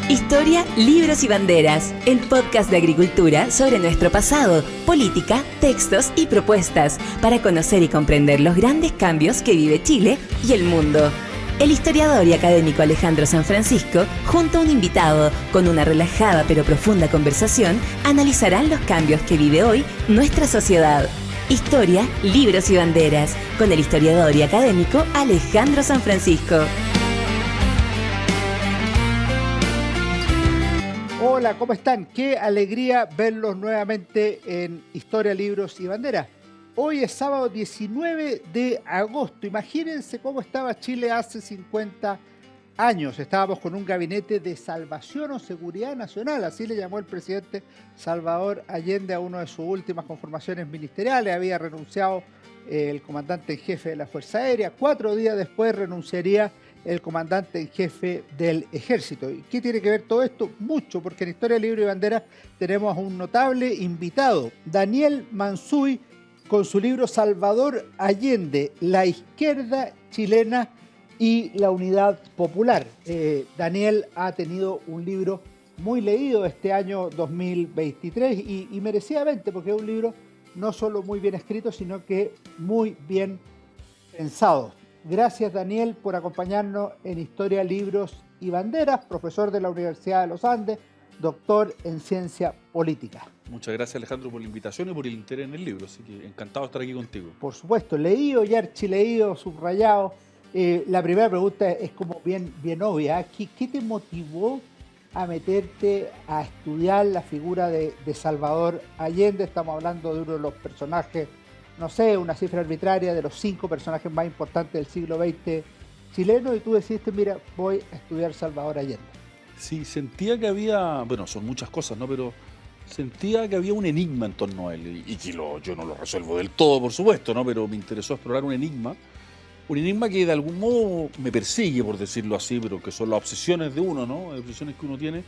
Historia, libros y banderas, el podcast de agricultura sobre nuestro pasado, política, textos y propuestas, para conocer y comprender los grandes cambios que vive Chile y el mundo. El historiador y académico Alejandro San Francisco, junto a un invitado, con una relajada pero profunda conversación, analizarán los cambios que vive hoy nuestra sociedad. Historia, libros y banderas, con el historiador y académico Alejandro San Francisco. Hola, ¿cómo están? Qué alegría verlos nuevamente en Historia, Libros y Banderas. Hoy es sábado 19 de agosto. Imagínense cómo estaba Chile hace 50 años. Estábamos con un gabinete de salvación o seguridad nacional, así le llamó el presidente Salvador Allende a una de sus últimas conformaciones ministeriales. Había renunciado el comandante en jefe de la Fuerza Aérea. 4 días después renunciaría el comandante en jefe del Ejército. ¿Y qué tiene que ver todo esto? Mucho, porque en Historia, Libro y Bandera tenemos a un notable invitado, Daniel Mansuy, con su libro Salvador Allende, la izquierda chilena y la unidad popular. Daniel ha tenido un libro muy leído este año 2023 y merecidamente, porque es un libro no solo muy bien escrito, sino que muy bien pensado. Gracias, Daniel, por acompañarnos en Historia, Libros y Banderas, profesor de la Universidad de los Andes, doctor en Ciencia Política. Muchas gracias, Alejandro, por la invitación y por el interés en el libro, así que encantado de estar aquí contigo. Por supuesto, leído y archileído, subrayado. La primera pregunta es como bien obvia. ¿Qué te motivó a meterte a estudiar la figura de Salvador Allende? Estamos hablando de uno de los personajes, no sé, una cifra arbitraria, de los 5 personajes más importantes del siglo XX chileno, y tú decidiste, mira, voy a estudiar Salvador Allende. Sí, sentía que había, bueno, son muchas cosas, ¿no? Pero sentía que había un enigma en torno a él, y que yo no lo resuelvo del todo, por supuesto, ¿no? Pero me interesó explorar un enigma que de algún modo me persigue, por decirlo así, pero que son las obsesiones de uno, ¿no? Obsesiones que uno tiene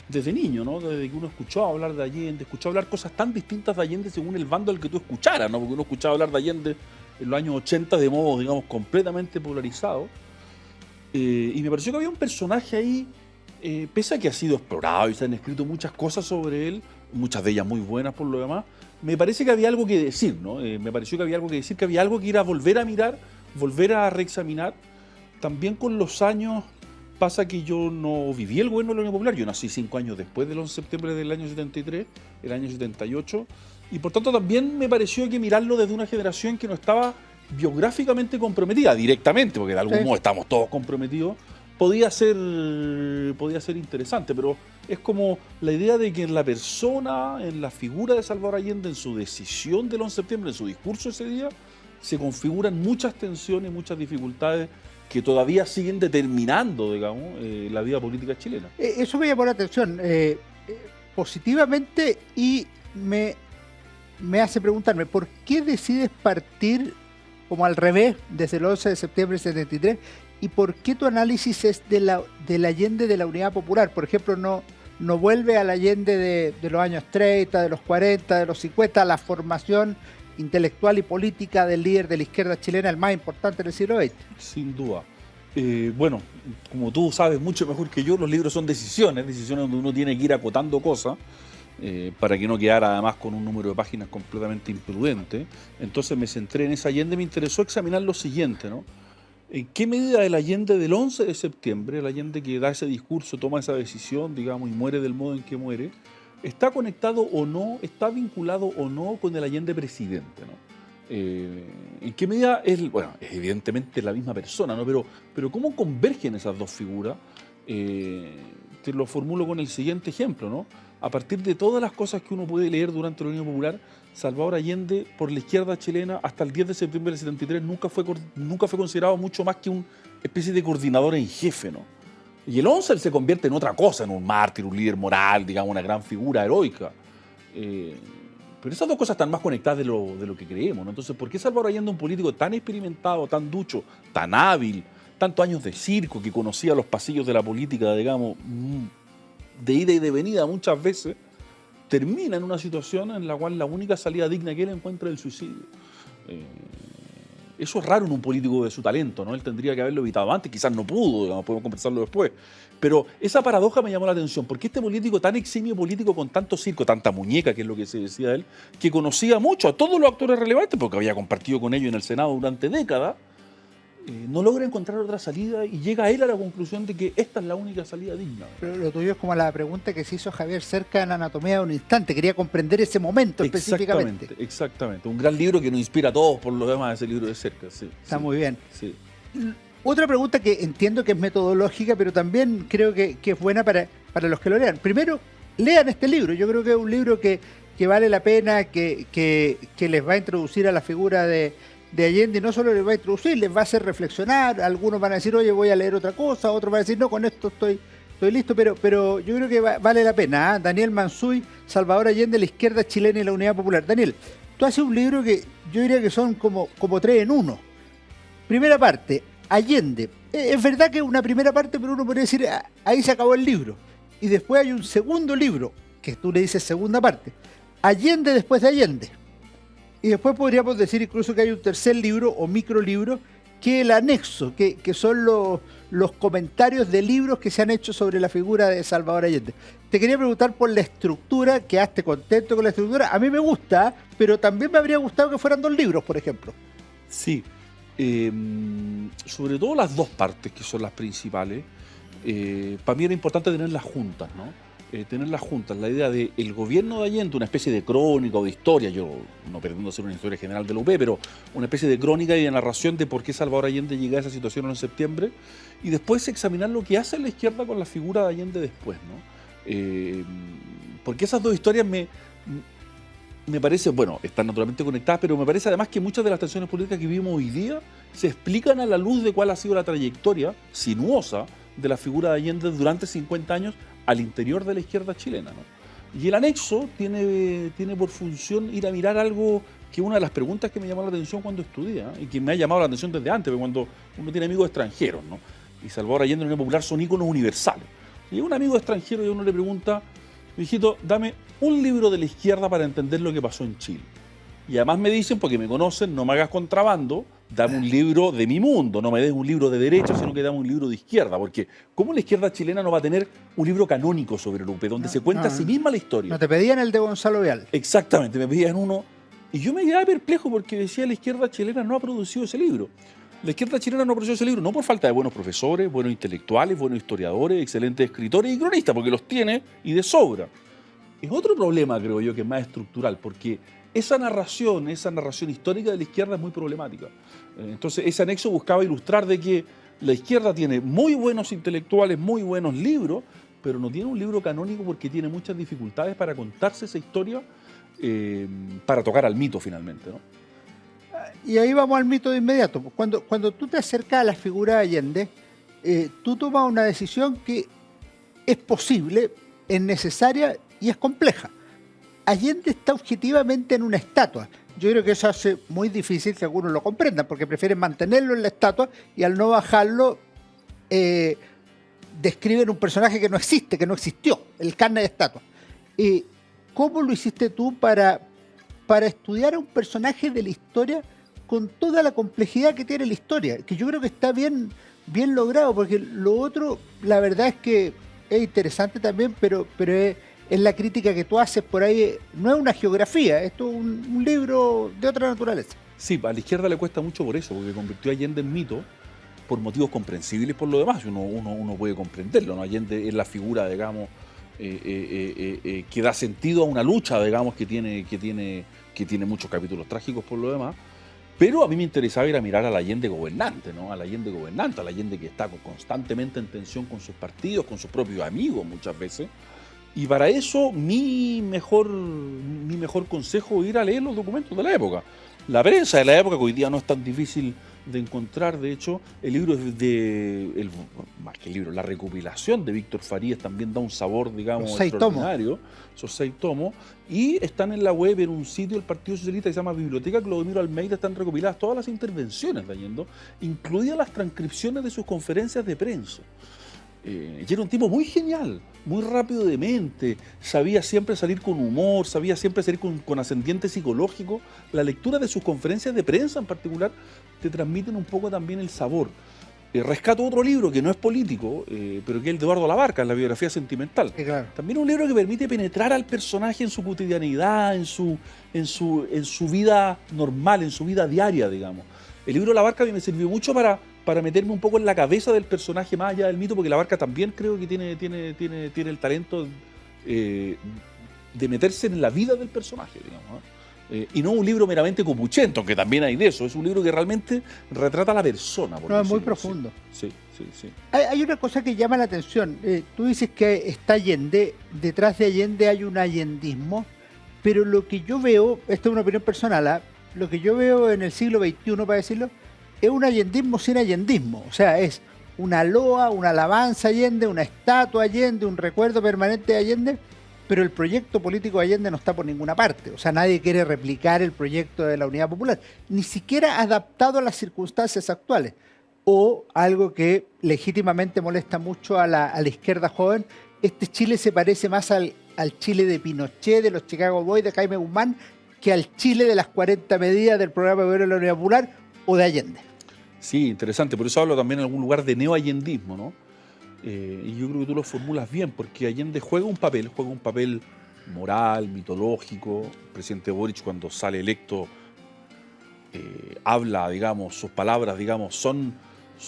desde niño, ¿no? Desde que uno escuchó hablar de Allende, escuchó hablar cosas tan distintas de Allende según el bando al que tú escucharas, ¿no? Porque uno escuchaba hablar de Allende en los años 80 de modo, digamos, completamente polarizado. Y me pareció que había un personaje ahí, pese a que ha sido explorado y se han escrito muchas cosas sobre él, muchas de ellas muy buenas por lo demás, me parece que había algo que decir, ¿no? Me pareció que había algo que decir, que había algo que ir a volver a mirar, volver a reexaminar. También con los años pasa que yo no viví el gobierno de la Unión Popular. Yo nací 5 años después del 11 de septiembre del año 73, el año 78, y por tanto también me pareció que mirarlo desde una generación que no estaba biográficamente comprometida directamente, porque de algún modo estamos todos comprometidos, podía ser interesante, pero es como la idea de que en la persona, en la figura de Salvador Allende, en su decisión del 11 de septiembre, en su discurso ese día, se configuran muchas tensiones, muchas dificultades que todavía siguen determinando, digamos, la vida política chilena. Eso me llamó la atención positivamente, y me hace preguntarme, ¿por qué decides partir como al revés desde el 11 de septiembre del 73? ¿Y por qué tu análisis es del Allende de la Unidad Popular? Por ejemplo, no vuelve al Allende de los años 30, de los 40, de los 50, a la formación intelectual y política del líder de la izquierda chilena, el más importante del siglo XX. Sin duda. Bueno, como tú sabes mucho mejor que yo, los libros son decisiones donde uno tiene que ir acotando cosas para que no quedara además con un número de páginas completamente imprudente. Entonces me centré en ese Allende. Me interesó examinar lo siguiente, ¿no? ¿En qué medida el Allende del 11 de septiembre, el Allende que da ese discurso, toma esa decisión, digamos, y muere del modo en que muere, está conectado o no, está vinculado o no con el Allende presidente, ¿no? ¿En qué medida es, bueno, es evidentemente la misma persona, ¿no? Pero ¿cómo convergen esas dos figuras? Te lo formulo con el siguiente ejemplo, ¿no? A partir de todas las cosas que uno puede leer durante la Unión Popular, Salvador Allende, por la izquierda chilena, hasta el 10 de septiembre del 73, nunca fue considerado mucho más que una especie de coordinador en jefe, ¿no? Y el 11 él se convierte en otra cosa, en un mártir, un líder moral, digamos, una gran figura heroica. Pero esas dos cosas están más conectadas de lo que creemos, ¿no? Entonces, ¿por qué Salvador Allende, un político tan experimentado, tan ducho, tan hábil, tantos años de circo, que conocía los pasillos de la política, digamos, de ida y de venida muchas veces, termina en una situación en la cual la única salida digna que él encuentra es el suicidio? Eso es raro en un político de su talento, ¿no? Él tendría que haberlo evitado antes, quizás no pudo, digamos, podemos conversarlo después. Pero esa paradoja me llamó la atención, porque este político tan eximio político con tanto circo, tanta muñeca, que es lo que se decía de él, que conocía mucho a todos los actores relevantes, porque había compartido con ellos en el Senado durante décadas, no logra encontrar otra salida y llega él a la conclusión de que esta es la única salida digna. Pero lo tuyo es como la pregunta que se hizo Javier Cerca en Anatomía de un Instante. Quería comprender ese momento específicamente. Exactamente. Un gran libro que nos inspira a todos por lo demás, ese libro de Cerca. Sí, Está muy bien. Sí. Otra pregunta que entiendo que es metodológica, pero también creo que es buena para los que lo lean. Primero, lean este libro. Yo creo que es un libro que vale la pena, que les va a introducir a la figura de Allende, y no solo les va a introducir, les va a hacer reflexionar. Algunos van a decir, oye, voy a leer otra cosa, otros van a decir, no, con esto estoy listo, pero yo creo que vale la pena. ¿eh? Daniel Mansuy, Salvador Allende, la izquierda chilena y la Unidad Popular. Daniel, tú haces un libro que yo diría que son como 3 en 1. Primera parte, Allende. Es verdad que es una primera parte, pero uno podría decir, ahí se acabó el libro. Y después hay un segundo libro, que tú le dices segunda parte, Allende después de Allende. Y después podríamos decir incluso que hay un tercer libro o microlibro, que es el anexo, que son los comentarios de libros que se han hecho sobre la figura de Salvador Allende. Te quería preguntar por la estructura, ¿quedaste contento con la estructura? A mí me gusta, pero también me habría gustado que fueran 2 libros, por ejemplo. Sí. Sobre todo las 2 partes, que son las principales, para mí era importante tenerlas juntas, ¿no? Tenerlas juntas, la idea de el gobierno de Allende, una especie de crónica o de historia, yo no pretendo hacer una historia general de la UP, pero una especie de crónica y de narración de por qué Salvador Allende llega a esa situación en septiembre, y después examinar lo que hace la izquierda con la figura de Allende después, ¿no? Porque esas 2 historias me parece, bueno, están naturalmente conectadas, pero me parece además que muchas de las tensiones políticas que vivimos hoy día se explican a la luz de cuál ha sido la trayectoria sinuosa de la figura de Allende durante 50 años al interior de la izquierda chilena, ¿no? Y el anexo tiene por función ir a mirar algo que una de las preguntas que me llamó la atención cuando estudié, ¿eh? Y que me ha llamado la atención desde antes, porque cuando uno tiene amigos extranjeros, ¿no? Y Salvador Allende y la Unión Popular son íconos universales. Y llega un amigo extranjero y uno le pregunta, hijito, dame un libro de la izquierda para entender lo que pasó en Chile. Y además me dicen, porque me conocen, no me hagas contrabando, dame un libro de mi mundo, no me des un libro de derecha, sino que dame un libro de izquierda. Porque ¿cómo la izquierda chilena no va a tener un libro canónico sobre el UP, donde se cuenta a sí misma la historia? No te pedían el de Gonzalo Vial. Exactamente, me pedían uno. Y yo me quedaba perplejo porque decía, la izquierda chilena no ha producido ese libro. La izquierda chilena no ha producido ese libro, no por falta de buenos profesores, buenos intelectuales, buenos historiadores, excelentes escritores y cronistas, porque los tiene y de sobra. Es otro problema, creo yo, que es más estructural, porque esa narración histórica de la izquierda es muy problemática. Entonces, ese anexo buscaba ilustrar de que la izquierda tiene muy buenos intelectuales, muy buenos libros, pero no tiene un libro canónico porque tiene muchas dificultades para contarse esa historia, para tocar al mito finalmente, ¿no? Y ahí vamos al mito de inmediato. Cuando tú te acercas a la figura de Allende, tú tomas una decisión que es posible, es necesaria y es compleja. Allende está objetivamente en una estatua. Yo creo que eso hace muy difícil que algunos lo comprendan, porque prefieren mantenerlo en la estatua y al no bajarlo describen un personaje que no existe, que no existió, el carne de estatua. ¿Cómo lo hiciste tú para estudiar a un personaje de la historia con toda la complejidad que tiene la historia? Que yo creo que está bien logrado, porque lo otro, la verdad es que es interesante también, pero es la crítica que tú haces por ahí. No es una geografía, esto es un libro de otra naturaleza. Sí, a la izquierda le cuesta mucho por eso, porque convirtió a Allende en mito por motivos comprensibles por lo demás. Uno puede comprenderlo, ¿no? Allende es la figura, digamos, que da sentido a una lucha, digamos, que tiene muchos capítulos trágicos por lo demás. Pero a mí me interesaba ir a mirar al Allende gobernante, ¿no? Al Allende que está constantemente en tensión con sus partidos, con sus propios amigos muchas veces. Y para eso mi mejor consejo es ir a leer los documentos de la época. La prensa de la época, que hoy día no es tan difícil de encontrar, de hecho, el libro es más que el libro, la recopilación de Víctor Farías también da un sabor, digamos, extraordinario. Esos 6 tomos. Y están en la web, en un sitio del Partido Socialista que se llama Biblioteca Clodomiro Almeida, están recopiladas todas las intervenciones de Allende, incluidas las transcripciones de sus conferencias de prensa. Y era un tipo muy genial, muy rápido de mente, sabía siempre salir con humor, sabía siempre salir con ascendiente psicológico. La lectura de sus conferencias de prensa en particular te transmiten un poco también el sabor. Rescato otro libro que no es político, pero que es el de Eduardo Labarca, La biografía sentimental. Sí, claro. También un libro que permite penetrar al personaje en su cotidianidad, en su vida normal, en su vida diaria, digamos. El libro Labarca a mí me sirvió mucho para meterme un poco en la cabeza del personaje más allá del mito, porque Labarca también creo que tiene el talento de meterse en la vida del personaje, digamos, ¿no? Y no un libro meramente copuchento, que también hay de eso. Es un libro que realmente retrata a la persona. Por No, es muy decirlo así. profundo. Sí. Hay una cosa que llama la atención. Tú dices que está Allende, detrás de Allende hay un allendismo, pero lo que yo veo, esta es una opinión personal, lo que yo veo en el siglo XXI, para decirlo, es un allendismo sin allendismo. O sea, es una loa, una alabanza a Allende, una estatua a Allende, un recuerdo permanente de Allende, pero el proyecto político de Allende no está por ninguna parte. O sea, nadie quiere replicar el proyecto de la Unidad Popular, ni siquiera adaptado a las circunstancias actuales. O algo que legítimamente molesta mucho a la izquierda joven, este Chile se parece más al Chile de Pinochet, de los Chicago Boys, de Jaime Guzmán, que al Chile de las 40 medidas del programa de gobierno de la Unidad Popular o de Allende. Sí, interesante. Por eso hablo también en algún lugar de neoallendismo, ¿no? Y yo creo que tú lo formulas bien, porque Allende juega un papel moral, mitológico. El presidente Boric, cuando sale electo, habla, digamos, sus palabras, digamos, son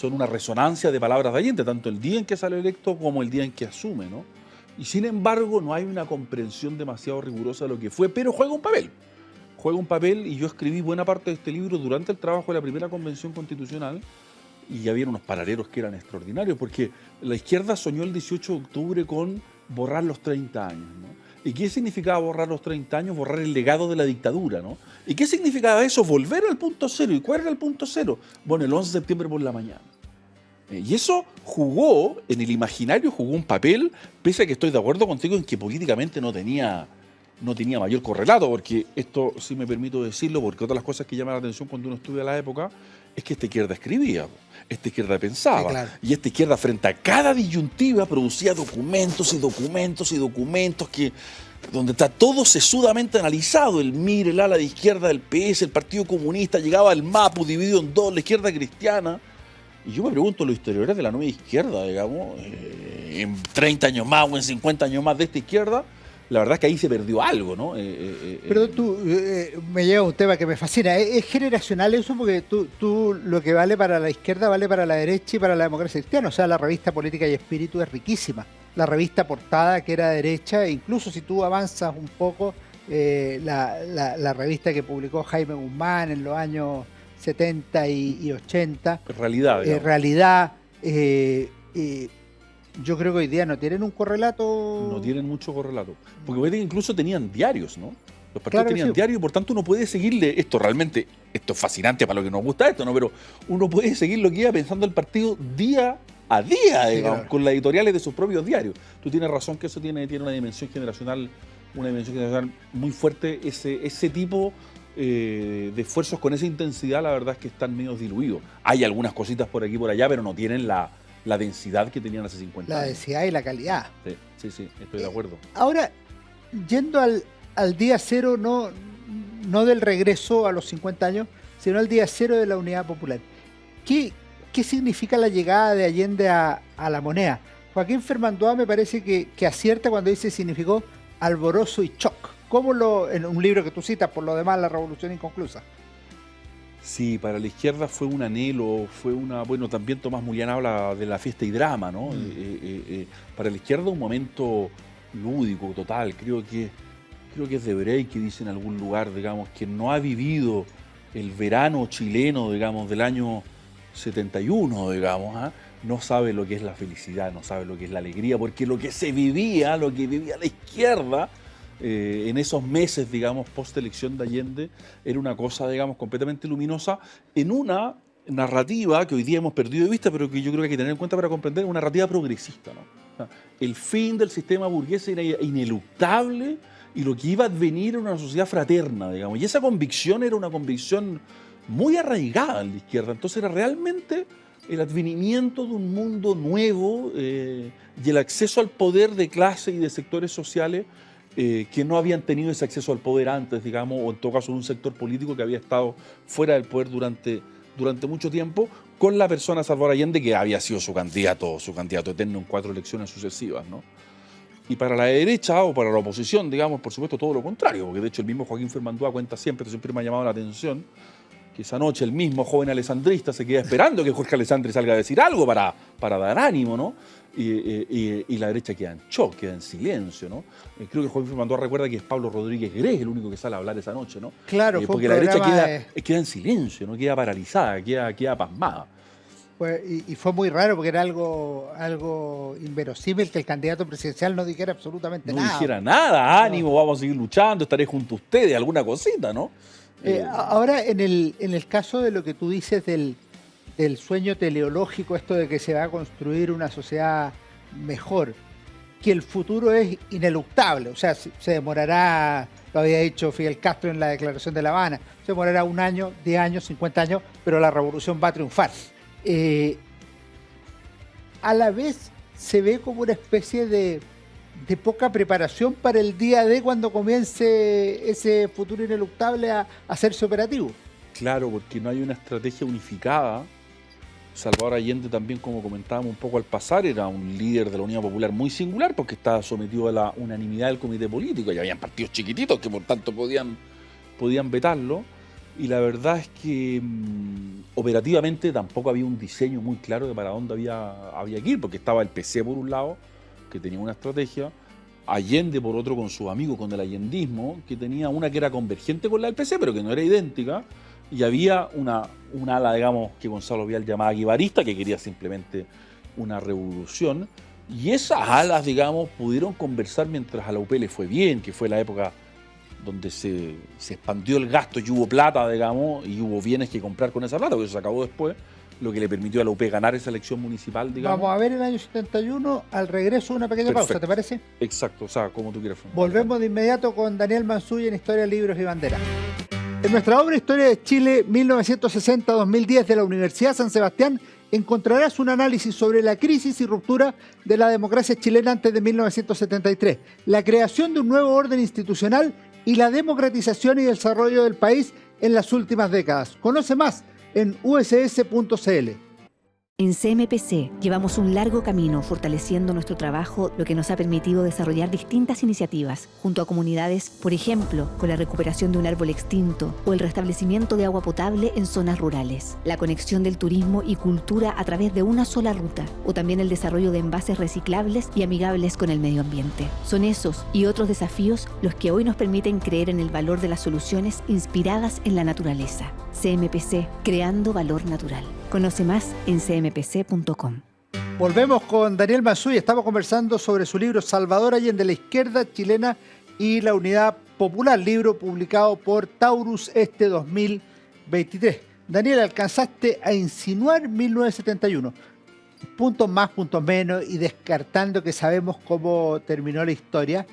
una resonancia de palabras de Allende, tanto el día en que sale electo como el día en que asume, ¿no? Y sin embargo, no hay una comprensión demasiado rigurosa de lo que fue, pero juega un papel, y yo escribí buena parte de este libro durante el trabajo de la primera convención constitucional, y había unos paralelos que eran extraordinarios, porque la izquierda soñó el 18 de octubre con borrar los 30 años, ¿no? ¿Y qué significaba borrar los 30 años? Borrar el legado de la dictadura, ¿no? ¿Y qué significaba eso? Volver al punto cero. ¿Y cuál era el punto cero? Bueno, el 11 de septiembre por la mañana. Y eso jugó, en el imaginario jugó un papel, pese a que estoy de acuerdo contigo en que políticamente no tenía mayor correlato, porque esto sí me permito decirlo, porque otra de las cosas que llaman la atención cuando uno estudia la época es que esta izquierda escribía, esta izquierda pensaba, Sí, claro. y esta izquierda frente a cada disyuntiva producía documentos y documentos y documentos donde está todo sesudamente analizado, el MIR, el ala de izquierda del PS, el Partido Comunista, llegaba al MAPU dividido en dos, la izquierda cristiana. Y yo me pregunto, los historiadores de la nueva izquierda, digamos, en 30 años más o en 50 años más de esta izquierda, la verdad es que ahí se perdió algo, ¿no? Pero tú, me lleva a un tema que me fascina. ¿Es generacional eso? Porque tú lo que vale para la izquierda vale para la derecha y para la democracia cristiana. O sea, la revista Política y Espíritu es riquísima. La revista portada que era derecha, incluso si tú avanzas un poco, la revista que publicó Jaime Guzmán en los años 70 y 80. Realidad, digamos. Realidad. Yo creo que hoy día no tienen un correlato. No tienen mucho correlato. Porque hoy día incluso tenían diarios, ¿no? Los partidos Claro que tenían sí. diarios, y por tanto uno puede seguirle. Esto es fascinante para lo que nos gusta esto, ¿no? Pero uno puede seguir lo que iba pensando el partido día a día, Sí, digamos, claro. con las editoriales de sus propios diarios. Tú tienes razón que eso tiene una dimensión generacional muy fuerte. Ese tipo de esfuerzos con esa intensidad, la verdad es que están medio diluidos. Hay algunas cositas por aquí y por allá, pero no tienen la densidad que tenían hace 50 La años. densidad y la calidad. Sí, estoy de acuerdo. Ahora, yendo al día cero, no del regreso a los 50 años, sino al día cero de la Unidad Popular. ¿Qué significa la llegada de Allende a la moneda? Joaquín Fermandoa me parece que acierta cuando dice significó alborozo y shock. En un libro que tú citas, por lo demás, La Revolución Inconclusa. Sí, para la izquierda fue un anhelo, bueno, también Tomás Mulián habla de la fiesta y drama, ¿no? Para la izquierda un momento lúdico, total. Creo que es de Break, que dice en algún lugar, digamos, que no ha vivido el verano chileno, digamos, del año 71, digamos, ¿ah? No sabe lo que es la felicidad, no sabe lo que es la alegría, porque lo que vivía la izquierda en esos meses, digamos, post-elección de Allende, era una cosa, digamos, completamente luminosa, en una narrativa que hoy día hemos perdido de vista, pero que yo creo que hay que tener en cuenta para comprender, una narrativa progresista, ¿no? O sea, el fin del sistema burgués era ineluctable y lo que iba a advenir era una sociedad fraterna, digamos, y esa convicción era una convicción muy arraigada en la izquierda. Entonces era realmente el advenimiento de un mundo nuevo y el acceso al poder de clase y de sectores sociales que no habían tenido ese acceso al poder antes, digamos, o en todo caso un sector político que había estado fuera del poder durante mucho tiempo, con la persona Salvador Allende, que había sido su candidato eterno en 4 elecciones sucesivas, ¿no? Y para la derecha o para la oposición, digamos, por supuesto, todo lo contrario, porque de hecho el mismo Joaquín Fermandúa cuenta siempre, esto siempre me ha llamado la atención, que esa noche el mismo joven alessandrista se queda esperando que Jorge Alessandri salga a decir algo para dar ánimo, ¿no? Y la derecha queda en shock, queda en silencio, ¿no? Creo que Joaquín Fermandúa recuerda que es Pablo Rodríguez Grez el único que sale a hablar esa noche, ¿no? Claro, fue porque un la derecha programa, queda en silencio, ¿no? Queda paralizada, queda pasmada. y fue muy raro porque era algo inverosímil que el candidato presidencial no dijera absolutamente nada. No dijera nada, ánimo, vamos a seguir luchando, estaré junto a ustedes, alguna cosita, ¿no? Ahora, en el caso de lo que tú dices del sueño teleológico, esto de que se va a construir una sociedad mejor, que el futuro es ineluctable, o sea, se demorará, lo había dicho Fidel Castro en la Declaración de La Habana, se demorará 1 año, 10 años, 50 años, pero la revolución va a triunfar. A la vez se ve como una especie de poca preparación para el día D cuando comience ese futuro ineluctable a hacerse operativo. Claro, porque no hay una estrategia unificada. Salvador Allende también, como comentábamos un poco al pasar, era un líder de la Unidad Popular muy singular porque estaba sometido a la unanimidad del comité político y habían partidos chiquititos que por tanto podían vetarlo. Y la verdad es que operativamente tampoco había un diseño muy claro de para dónde había que ir, porque estaba el PC por un lado, que tenía una estrategia, Allende por otro con sus amigos, con el allendismo, que tenía una que era convergente con la del PC, pero que no era idéntica, y había una ala, digamos, que Gonzalo Vial llamaba guivarista, que quería simplemente una revolución, y esas alas, digamos, pudieron conversar mientras a la UP le fue bien, que fue la época donde se expandió el gasto y hubo plata, digamos, y hubo bienes que comprar con esa plata, porque eso se acabó después, lo que le permitió a la UP ganar esa elección municipal, digamos. Vamos a ver el año 71, al regreso una pequeña pausa, ¿te parece? Exacto, o sea, como tú quieras. Volvemos de inmediato con Daniel Mansuy en Historia, Libros y Banderas. En nuestra obra Historia de Chile 1960-2010 de la Universidad San Sebastián encontrarás un análisis sobre la crisis y ruptura de la democracia chilena antes de 1973, la creación de un nuevo orden institucional y la democratización y desarrollo del país en las últimas décadas. Conoce más en uss.cl. En CMPC llevamos un largo camino fortaleciendo nuestro trabajo, lo que nos ha permitido desarrollar distintas iniciativas junto a comunidades, por ejemplo, con la recuperación de un árbol extinto o el restablecimiento de agua potable en zonas rurales, la conexión del turismo y cultura a través de una sola ruta, o también el desarrollo de envases reciclables y amigables con el medio ambiente. Son esos y otros desafíos los que hoy nos permiten creer en el valor de las soluciones inspiradas en la naturaleza. CMPC, creando valor natural. Conoce más en cmpc.com. Volvemos con Daniel Mansuy. Estamos conversando sobre su libro Salvador Allende, la izquierda chilena y la unidad popular, libro publicado por Taurus 2023. Daniel, alcanzaste a insinuar 1971. Puntos más, puntos menos, y descartando que sabemos cómo terminó la historia,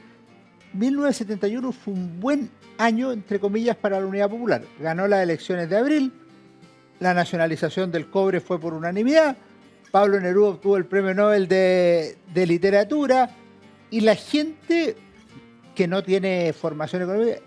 1971 fue un buen año, entre comillas, para la Unidad Popular. Ganó las elecciones de abril, la nacionalización del cobre fue por unanimidad, Pablo Neruda obtuvo el Premio Nobel de Literatura, y la gente que no tiene formación económica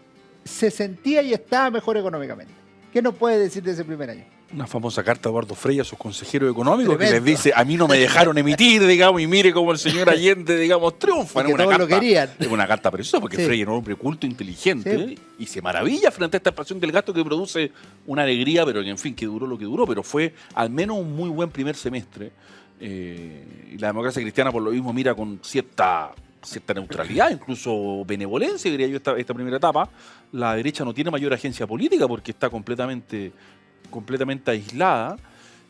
se sentía y estaba mejor económicamente. ¿Qué nos puede decir de ese primer año? Una famosa carta de Eduardo Frei a sus consejeros económicos. Tremendo. Que les dice, a mí no me dejaron emitir, digamos, y mire cómo el señor Allende, digamos, triunfa. Y que todos lo querían. Es una carta preciosa, porque Sí. Frei era un hombre culto, inteligente, Sí. y se maravilla frente a esta expansión del gasto que produce una alegría, pero que, en fin, que duró lo que duró, pero fue al menos un muy buen primer semestre. Y la democracia cristiana, por lo mismo, mira con cierta neutralidad, incluso benevolencia, diría yo, esta primera etapa. La derecha no tiene mayor agencia política porque está completamente aislada,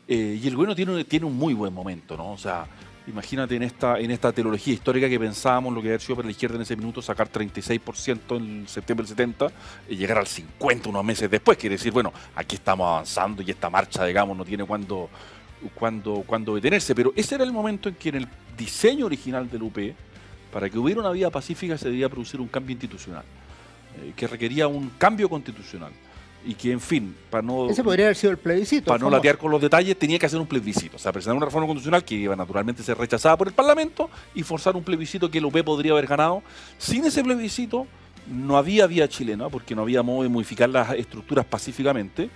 y el gobierno tiene un muy buen momento, ¿no? O sea, imagínate en esta teología histórica que pensábamos lo que había sido para la izquierda en ese minuto, sacar 36% en septiembre del 70 y llegar al 50% unos meses después. Quiere decir, bueno, aquí estamos avanzando y esta marcha, digamos, no tiene cuándo detenerse. Pero ese era el momento en que en el diseño original del UP, para que hubiera una vía pacífica, se debía producir un cambio institucional, que requería un cambio constitucional. y que, en fin, para no... Ese podría haber sido el plebiscito. Para no famoso. latear con los detalles, tenía que hacer un plebiscito. O sea, presentar una reforma constitucional que iba naturalmente a ser rechazada por el Parlamento y forzar un plebiscito que el UP podría haber ganado. Sin ese plebiscito no había vía chilena, porque no había modo de modificar las estructuras pacíficamente.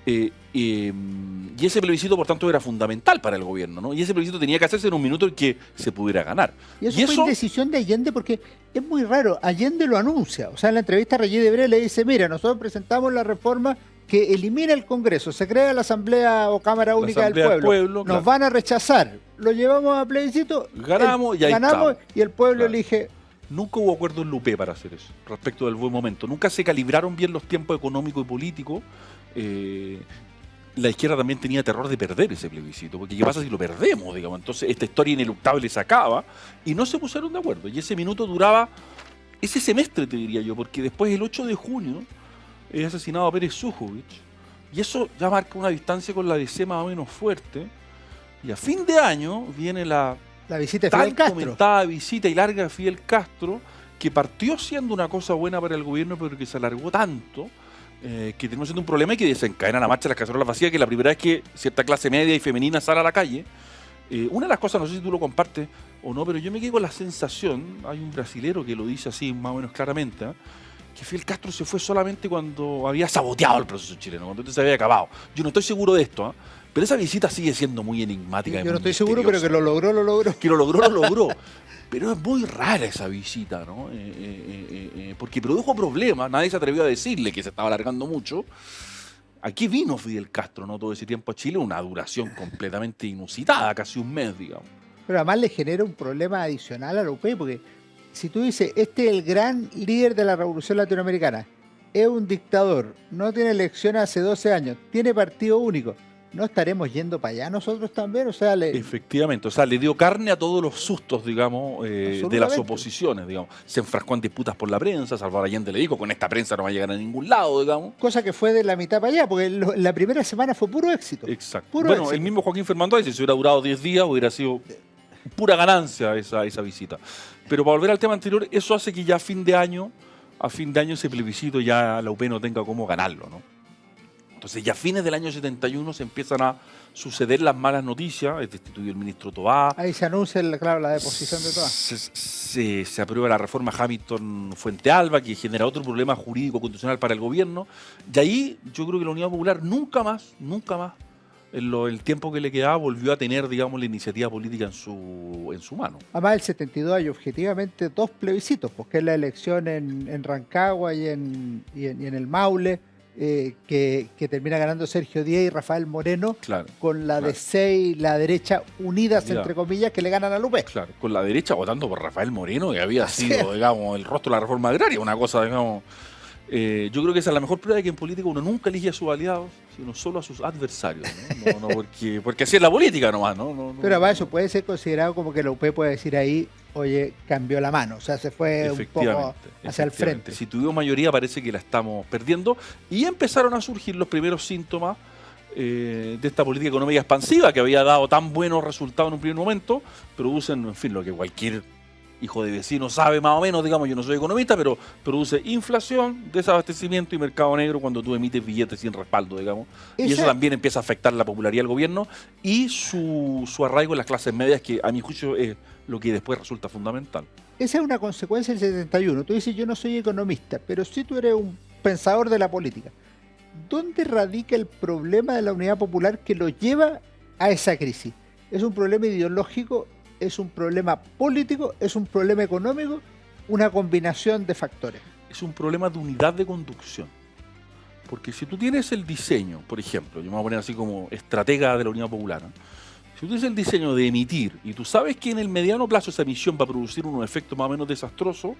Y ese plebiscito, por tanto, era fundamental para el gobierno, ¿no? Y ese plebiscito tenía que hacerse en un minuto en que se pudiera ganar. Y eso fue indecisión de Allende, porque es muy raro. Allende lo anuncia. O sea, en la entrevista a Reyes de Bré le dice, mira, nosotros presentamos la reforma que elimina el Congreso, se crea la Asamblea o Cámara Única del Pueblo. Nos van a rechazar. Lo llevamos a plebiscito. Ganamos y ahí ganamos y el pueblo elige. Nunca hubo acuerdo en Lupe para hacer eso, respecto del buen momento. Nunca se calibraron bien los tiempos económicos y políticos. La izquierda también tenía terror de perder ese plebiscito, porque ¿qué pasa si lo perdemos? Digamos? Entonces esta historia ineluctable se acaba y no se pusieron de acuerdo. Y ese minuto duraba, ese semestre te diría yo, porque después el 8 de junio es asesinado a Pérez Zújovich. Y eso ya marca una distancia con la DC más o menos fuerte. Y a fin de año viene la visita de Fidel Castro. Comentada visita y larga de Fidel Castro, que partió siendo una cosa buena para el gobierno, pero que se alargó tanto, que tenemos siendo un problema y que desencadena la marcha de las cacerolas vacías, que es la primera vez que cierta clase media y femenina sale a la calle. Una de las cosas, no sé si tú lo compartes o no, pero yo me quedo con la sensación, hay un brasilero que lo dice así más o menos claramente, que Fidel Castro se fue solamente cuando había saboteado el proceso chileno, cuando se había acabado. Yo no estoy seguro de esto, pero esa visita sigue siendo muy enigmática. Yo no estoy seguro, pero que lo logró. Que lo logró. Pero es muy rara esa visita, ¿no? Porque produjo problemas, nadie se atrevió a decirle que se estaba alargando mucho. Aquí vino Fidel Castro, ¿no? Todo ese tiempo a Chile, una duración completamente inusitada, casi un mes, digamos. Pero además le genera un problema adicional a la UP, porque si tú dices, este es el gran líder de la revolución latinoamericana, es un dictador, no tiene elección hace 12 años, tiene partido único, ¿no estaremos yendo para allá nosotros también? O sea, Efectivamente, o sea, le dio carne a todos los sustos, digamos, de las oposiciones, digamos. Se enfrascó en disputas por la prensa, Salvador Allende le dijo, con esta prensa no va a llegar a ningún lado, digamos. Cosa que fue de la mitad para allá, porque la primera semana fue puro éxito. Exacto. Puro bueno, éxito. El mismo Joaquín Fernando dice, si hubiera durado 10 días, hubiera sido pura ganancia esa visita. Pero para volver al tema anterior, eso hace que ya a fin de año ese plebiscito ya la UP no tenga cómo ganarlo, ¿no? Entonces ya a fines del año 71 se empiezan a suceder las malas noticias, es destituido el ministro Tobá. Ahí se anuncia, claro, la deposición de Tobá. Se aprueba la reforma Hamilton-Fuente Alba, que genera otro problema jurídico constitucional para el gobierno. Y ahí yo creo que la Unidad Popular nunca más, en el tiempo que le quedaba, volvió a tener, digamos, la iniciativa política en su mano. Además, el 72 hay objetivamente dos plebiscitos, porque es la elección en Rancagua y en el Maule, que termina ganando Sergio Díaz y Rafael Moreno, con la DC y la derecha unidas, entre comillas, que le ganan a Lupe. Claro, con la derecha votando por Rafael Moreno, que había sido, digamos, el rostro de la reforma agraria, una cosa, digamos... yo creo que esa es la mejor prueba de que en política uno nunca elige a sus aliados, sino solo a sus adversarios, ¿no? Porque así es la política nomás, ¿no? Pero para eso puede ser considerado como que la UP puede decir ahí, oye, cambió la mano, o sea, se fue un poco hacia el frente. Si tuvimos mayoría parece que la estamos perdiendo y empezaron a surgir los primeros síntomas de esta política económica expansiva que había dado tan buenos resultados en un primer momento, producen, en fin, lo que cualquier hijo de vecino sabe más o menos, digamos, yo no soy economista, pero produce inflación, desabastecimiento y mercado negro cuando tú emites billetes sin respaldo, digamos. Y eso también empieza a afectar la popularidad del gobierno y su arraigo en las clases medias, que a mi juicio es lo que después resulta fundamental. Esa es una consecuencia del 71. Tú dices, yo no soy economista, pero sí tú eres un pensador de la política. ¿Dónde radica el problema de la Unidad Popular que lo lleva a esa crisis? ¿Es un problema ideológico? ¿Es un problema político? ¿Es un problema económico? Una combinación de factores. Es un problema de unidad de conducción. Porque si tú tienes el diseño, por ejemplo, yo me voy a poner así como estratega de la Unidad Popular, ¿no? Si tú tienes el diseño de emitir y tú sabes que en el mediano plazo esa emisión va a producir unos efectos más o menos desastrosos,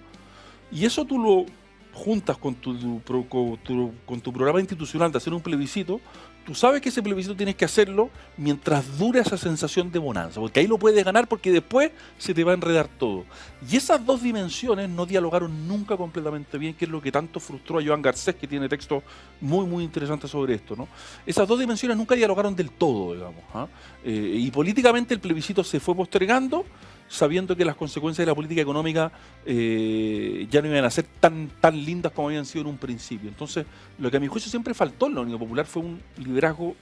y eso tú lo juntas con tu programa institucional de hacer un plebiscito, tú sabes que ese plebiscito tienes que hacerlo mientras dure esa sensación de bonanza, porque ahí lo puedes ganar porque después se te va a enredar todo. Y esas dos dimensiones no dialogaron nunca completamente bien, que es lo que tanto frustró a Joan Garcés, que tiene textos muy, muy interesantes sobre esto, ¿no? Esas dos dimensiones nunca dialogaron del todo, digamos, y políticamente el plebiscito se fue postergando sabiendo que las consecuencias de la política económica ya no iban a ser tan lindas como habían sido en un principio. Entonces, lo que a mi juicio siempre faltó en la Unión Popular fue un liderazgo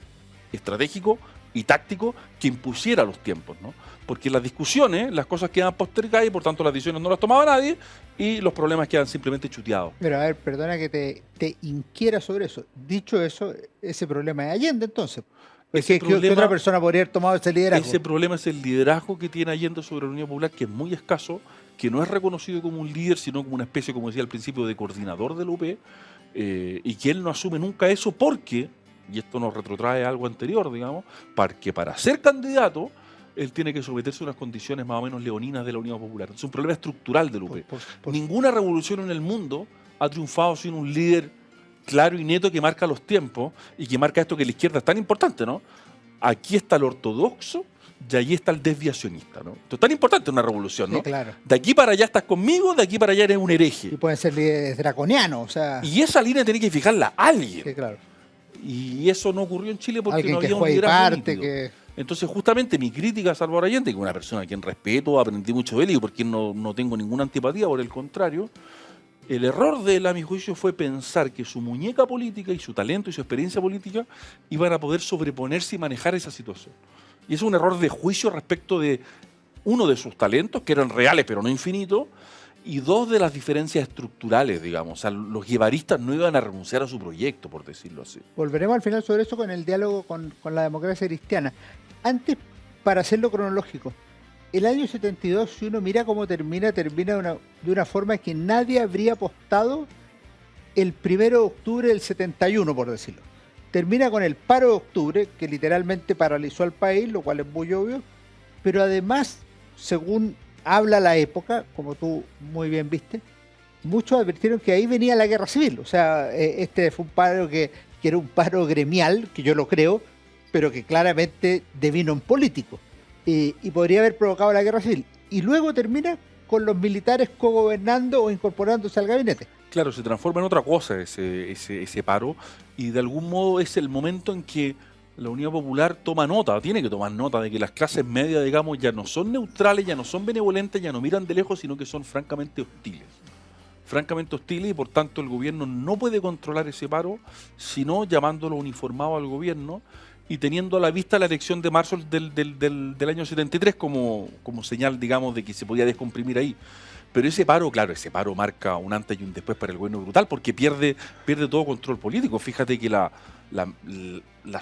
estratégico y táctico que impusiera los tiempos, ¿no? Porque las discusiones, las cosas quedan postergadas y por tanto las decisiones no las tomaba nadie y los problemas quedan simplemente chuteados. Pero a ver, perdona que te inquiera sobre eso. Dicho eso, ese problema es Allende entonces. ¿Qué otra persona podría haber tomado ese liderazgo? Ese problema es el liderazgo que tiene Allende sobre la Unión Popular, que es muy escaso, que no es reconocido como un líder, sino como una especie, como decía al principio, de coordinador del UP, y que él no asume nunca eso porque, y esto nos retrotrae a algo anterior, digamos, porque para ser candidato él tiene que someterse a unas condiciones más o menos leoninas de la Unión Popular. Es un problema estructural del UP. Ninguna revolución en el mundo ha triunfado sin un líder claro y neto que marca los tiempos y que marca esto que la izquierda es tan importante, ¿no? Aquí está el ortodoxo y allí está el desviacionista, ¿no? Esto es tan importante una revolución, ¿no? Sí, claro. De aquí para allá estás conmigo, de aquí para allá eres un hereje. Y pueden ser líderes draconianos, o sea... Y esa línea tiene que fijarla alguien. Sí, claro. Y eso no ocurrió en Chile porque alguien no que había un juegue liderazgo parte, nítido. Entonces, justamente mi crítica a Salvador Allende, que es una persona a quien respeto, aprendí mucho de él y por quien no tengo ninguna antipatía, por el contrario, el error de él, a mi juicio, fue pensar que su muñeca política y su talento y su experiencia política iban a poder sobreponerse y manejar esa situación. Y es un error de juicio respecto de uno de sus talentos, que eran reales pero no infinitos, y dos de las diferencias estructurales, digamos. O sea, los guevaristas no iban a renunciar a su proyecto, por decirlo así. Volveremos al final sobre eso con el diálogo con la democracia cristiana. Antes, para hacerlo cronológico, el año 72, si uno mira cómo termina de una forma que nadie habría apostado el 1 de octubre del 71, por decirlo. Termina con el paro de octubre, que literalmente paralizó al país, lo cual es muy obvio, pero además, según habla la época, como tú muy bien viste, muchos advirtieron que ahí venía la guerra civil. O sea, este fue un paro que era un paro gremial, que yo lo creo, pero que claramente devino en político. Y podría haber provocado la guerra civil. Y luego termina con los militares cogobernando o incorporándose al gabinete. Claro, se transforma en otra cosa ese paro, y de algún modo es el momento en que la Unión Popular toma nota, tiene que tomar nota de que las clases medias, digamos, ya no son neutrales, ya no son benevolentes, ya no miran de lejos, sino que son francamente hostiles. Francamente hostiles, y por tanto el gobierno no puede controlar ese paro, sino llamándolo uniformado al gobierno y teniendo a la vista la elección de marzo del año 73 como señal, digamos, de que se podía descomprimir ahí. Pero ese paro, claro, ese paro marca un antes y un después para el gobierno brutal, porque pierde todo control político. Fíjate que la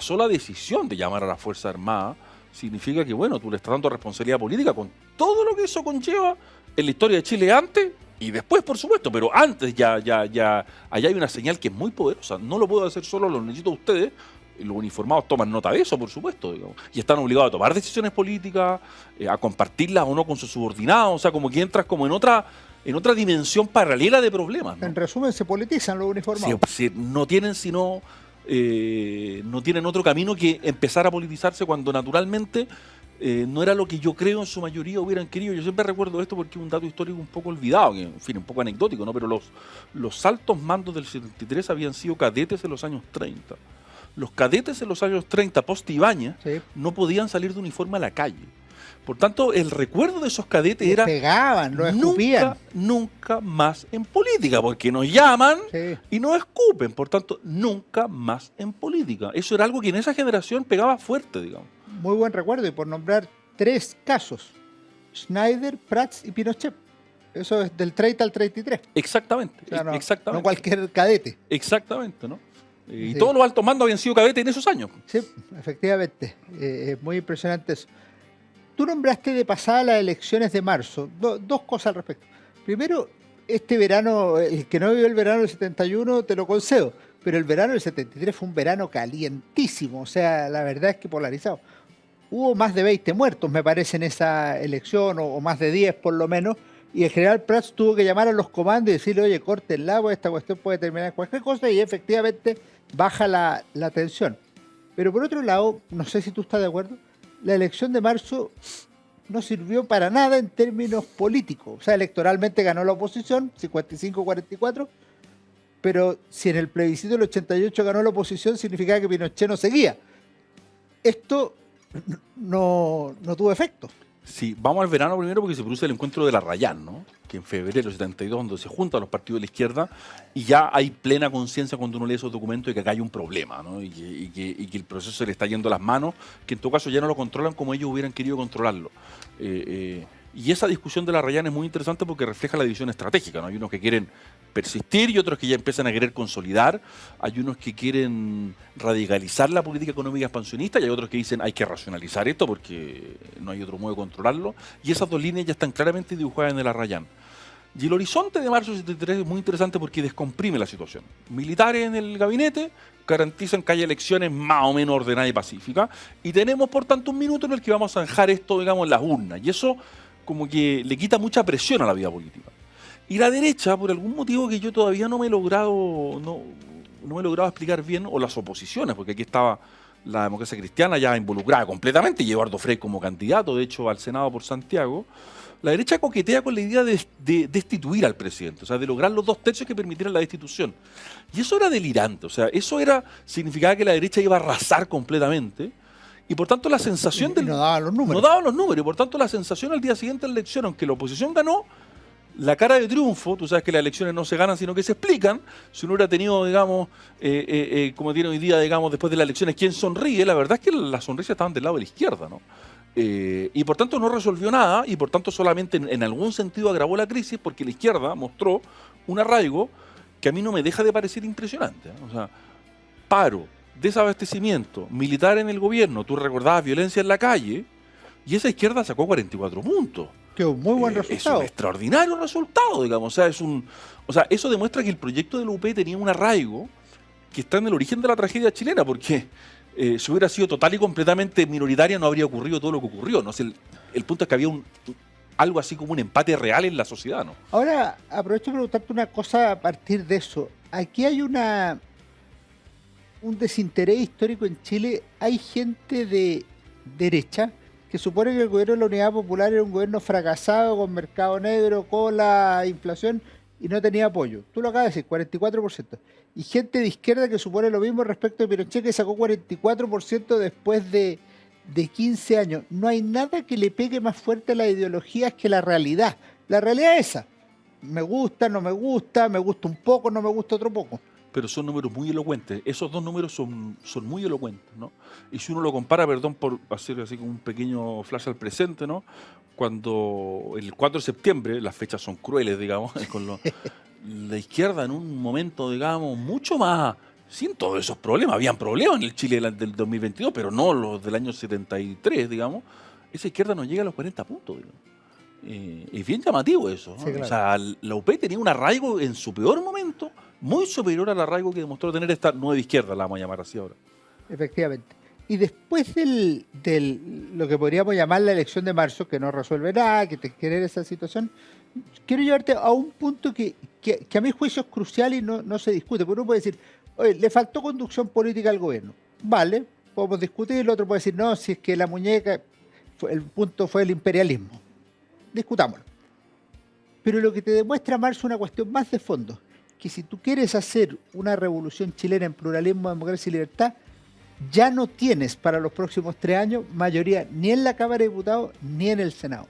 sola decisión de llamar a la Fuerza Armada significa que, bueno, tú le estás dando responsabilidad política con todo lo que eso conlleva en la historia de Chile antes y después, por supuesto, pero antes ya allá hay una señal que es muy poderosa. No lo puedo hacer solo, lo necesito a ustedes. Los uniformados toman nota de eso, por supuesto, digamos, y están obligados a tomar decisiones políticas, a compartirlas o no con sus subordinados. O sea, como que entras como en otra dimensión paralela de problemas, ¿no? En resumen, se politizan los uniformados. Sí, no tienen no tienen otro camino que empezar a politizarse cuando naturalmente no era lo que yo creo en su mayoría hubieran querido. Yo siempre recuerdo esto porque es un dato histórico un poco olvidado, que en fin, un poco anecdótico, ¿no? Pero los altos mandos del 73 habían sido cadetes en los años 30. Los cadetes en los años 30, post-Ibáñez, sí, no podían salir de uniforme a la calle. Por tanto, el recuerdo de esos cadetes era... pegaban, lo escupían. Nunca más en política, porque nos llaman, sí, y nos escupen. Por tanto, nunca más en política. Eso era algo que en esa generación pegaba fuerte, digamos. Muy buen recuerdo, y por nombrar 3 casos: Schneider, Prats y Pinochet. Eso es del 30 al 33. Exactamente. O sea, exactamente. No cualquier cadete. Exactamente, ¿no? Y sí, todos los altos mandos habían sido cadetes en esos años. Sí, efectivamente. Es muy impresionante eso. Tú nombraste de pasada las elecciones de marzo. Dos cosas al respecto. Primero, este verano, el que no vivió el verano del 71, te lo concedo, pero el verano del 73 fue un verano calientísimo. O sea, la verdad es que polarizado. Hubo más de 20 muertos, me parece, en esa elección, o más de 10 por lo menos, y el general Prats tuvo que llamar a los comandos y decirle: oye, córtenla, esta cuestión puede terminar en cualquier cosa, y efectivamente baja la tensión. Pero por otro lado, no sé si tú estás de acuerdo, la elección de marzo no sirvió para nada en términos políticos. O sea, electoralmente ganó la oposición, 55-44, pero si en el plebiscito del 88 ganó la oposición, significaba que Pinochet no seguía. Esto no tuvo efecto. Sí, vamos al verano primero porque se produce el encuentro de la Rayán, ¿no? Que en febrero del 72, donde se juntan los partidos de la izquierda y ya hay plena conciencia cuando uno lee esos documentos de que acá hay un problema, ¿no? Y que el proceso se le está yendo a las manos, que en todo caso ya no lo controlan como ellos hubieran querido controlarlo. Y esa discusión de la Rayán es muy interesante porque refleja la división estratégica, ¿no? Hay unos que quieren persistir y otros que ya empiezan a querer consolidar. Hay unos que quieren radicalizar la política económica expansionista y hay otros que dicen hay que racionalizar esto porque no hay otro modo de controlarlo. Y esas dos líneas ya están claramente dibujadas en el Arrayán. Y el horizonte de marzo del 73 es muy interesante porque descomprime la situación. Militares en el gabinete garantizan que haya elecciones más o menos ordenadas y pacíficas. Y tenemos, por tanto, un minuto en el que vamos a zanjar esto, digamos, en las urnas. Y eso como que le quita mucha presión a la vida política. Y la derecha, por algún motivo que yo todavía no me he logrado explicar bien, o las oposiciones, porque aquí estaba la democracia cristiana ya involucrada completamente, y Eduardo Frei como candidato, de hecho, al Senado por Santiago, la derecha coquetea con la idea de destituir al presidente, o sea, de lograr los 2/3 que permitieran la destitución. Y eso era delirante, o sea, significaba que la derecha iba a arrasar completamente, y por tanto la sensación no daban los números. No daban los números, y por tanto la sensación al día siguiente de la elección, aunque la oposición ganó, la cara de triunfo, tú sabes que las elecciones no se ganan, sino que se explican. Si uno hubiera tenido, digamos, como tiene hoy día, digamos, después de las elecciones, ¿quién sonríe? La verdad es que las sonrisas estaban del lado de la izquierda, ¿no? Y por tanto no resolvió nada, y por tanto solamente en algún sentido agravó la crisis, porque la izquierda mostró un arraigo que a mí no me deja de parecer impresionante, ¿eh? O sea, paro, desabastecimiento, militar en el gobierno, tú recordabas violencia en la calle, y esa izquierda sacó 44 puntos. Que un muy buen Es resultado. un extraordinario resultado, digamos. O sea, eso demuestra que el proyecto de la UP tenía un arraigo que está en el origen de la tragedia chilena, porque si hubiera sido total y completamente minoritaria no habría ocurrido todo lo que ocurrió, ¿no? O sea, el punto es que había algo así como un empate real en la sociedad, ¿no? Ahora, aprovecho para preguntarte una cosa a partir de eso. Aquí hay un desinterés histórico en Chile. Hay gente de derecha que supone que el gobierno de la Unidad Popular era un gobierno fracasado, con mercado negro, cola, inflación, y no tenía apoyo. Tú lo acabas de decir, 44%. Y gente de izquierda que supone lo mismo respecto de Pinochet, que sacó 44% después de 15 años. No hay nada que le pegue más fuerte a las ideologías que la realidad. La realidad es esa. Me gusta, no me gusta un poco, no me gusta otro poco. Pero son números muy elocuentes. Esos dos números son muy elocuentes, ¿no? Y si uno lo compara, perdón por hacer así como un pequeño flash al presente, ¿no? Cuando el 4 de septiembre, las fechas son crueles, digamos, con la izquierda en un momento, digamos, mucho más, sin todos esos problemas. Habían problemas en el Chile del 2022, pero no los del año 73, digamos. Esa izquierda no llega a los 40 puntos, digamos. Es bien llamativo eso, ¿no? Sí, claro. O sea, la UP tenía un arraigo en su peor momento muy superior al arraigo que demostró tener esta nueva izquierda, la vamos a llamar así ahora. Efectivamente. Y después del lo que podríamos llamar la elección de marzo, que no resuelve nada, que te genera esa situación, quiero llevarte a un punto que a mi juicio es crucial y no se discute. Porque uno puede decir, oye, le faltó conducción política al gobierno. Vale, podemos discutir. El otro puede decir, no, si es que la muñeca, el punto fue el imperialismo. Discutámoslo. Pero lo que te demuestra marzo es una cuestión más de fondo, que si tú quieres hacer una revolución chilena en pluralismo, democracia y libertad, ya no tienes para los próximos 3 años mayoría ni en la Cámara de Diputados ni en el Senado.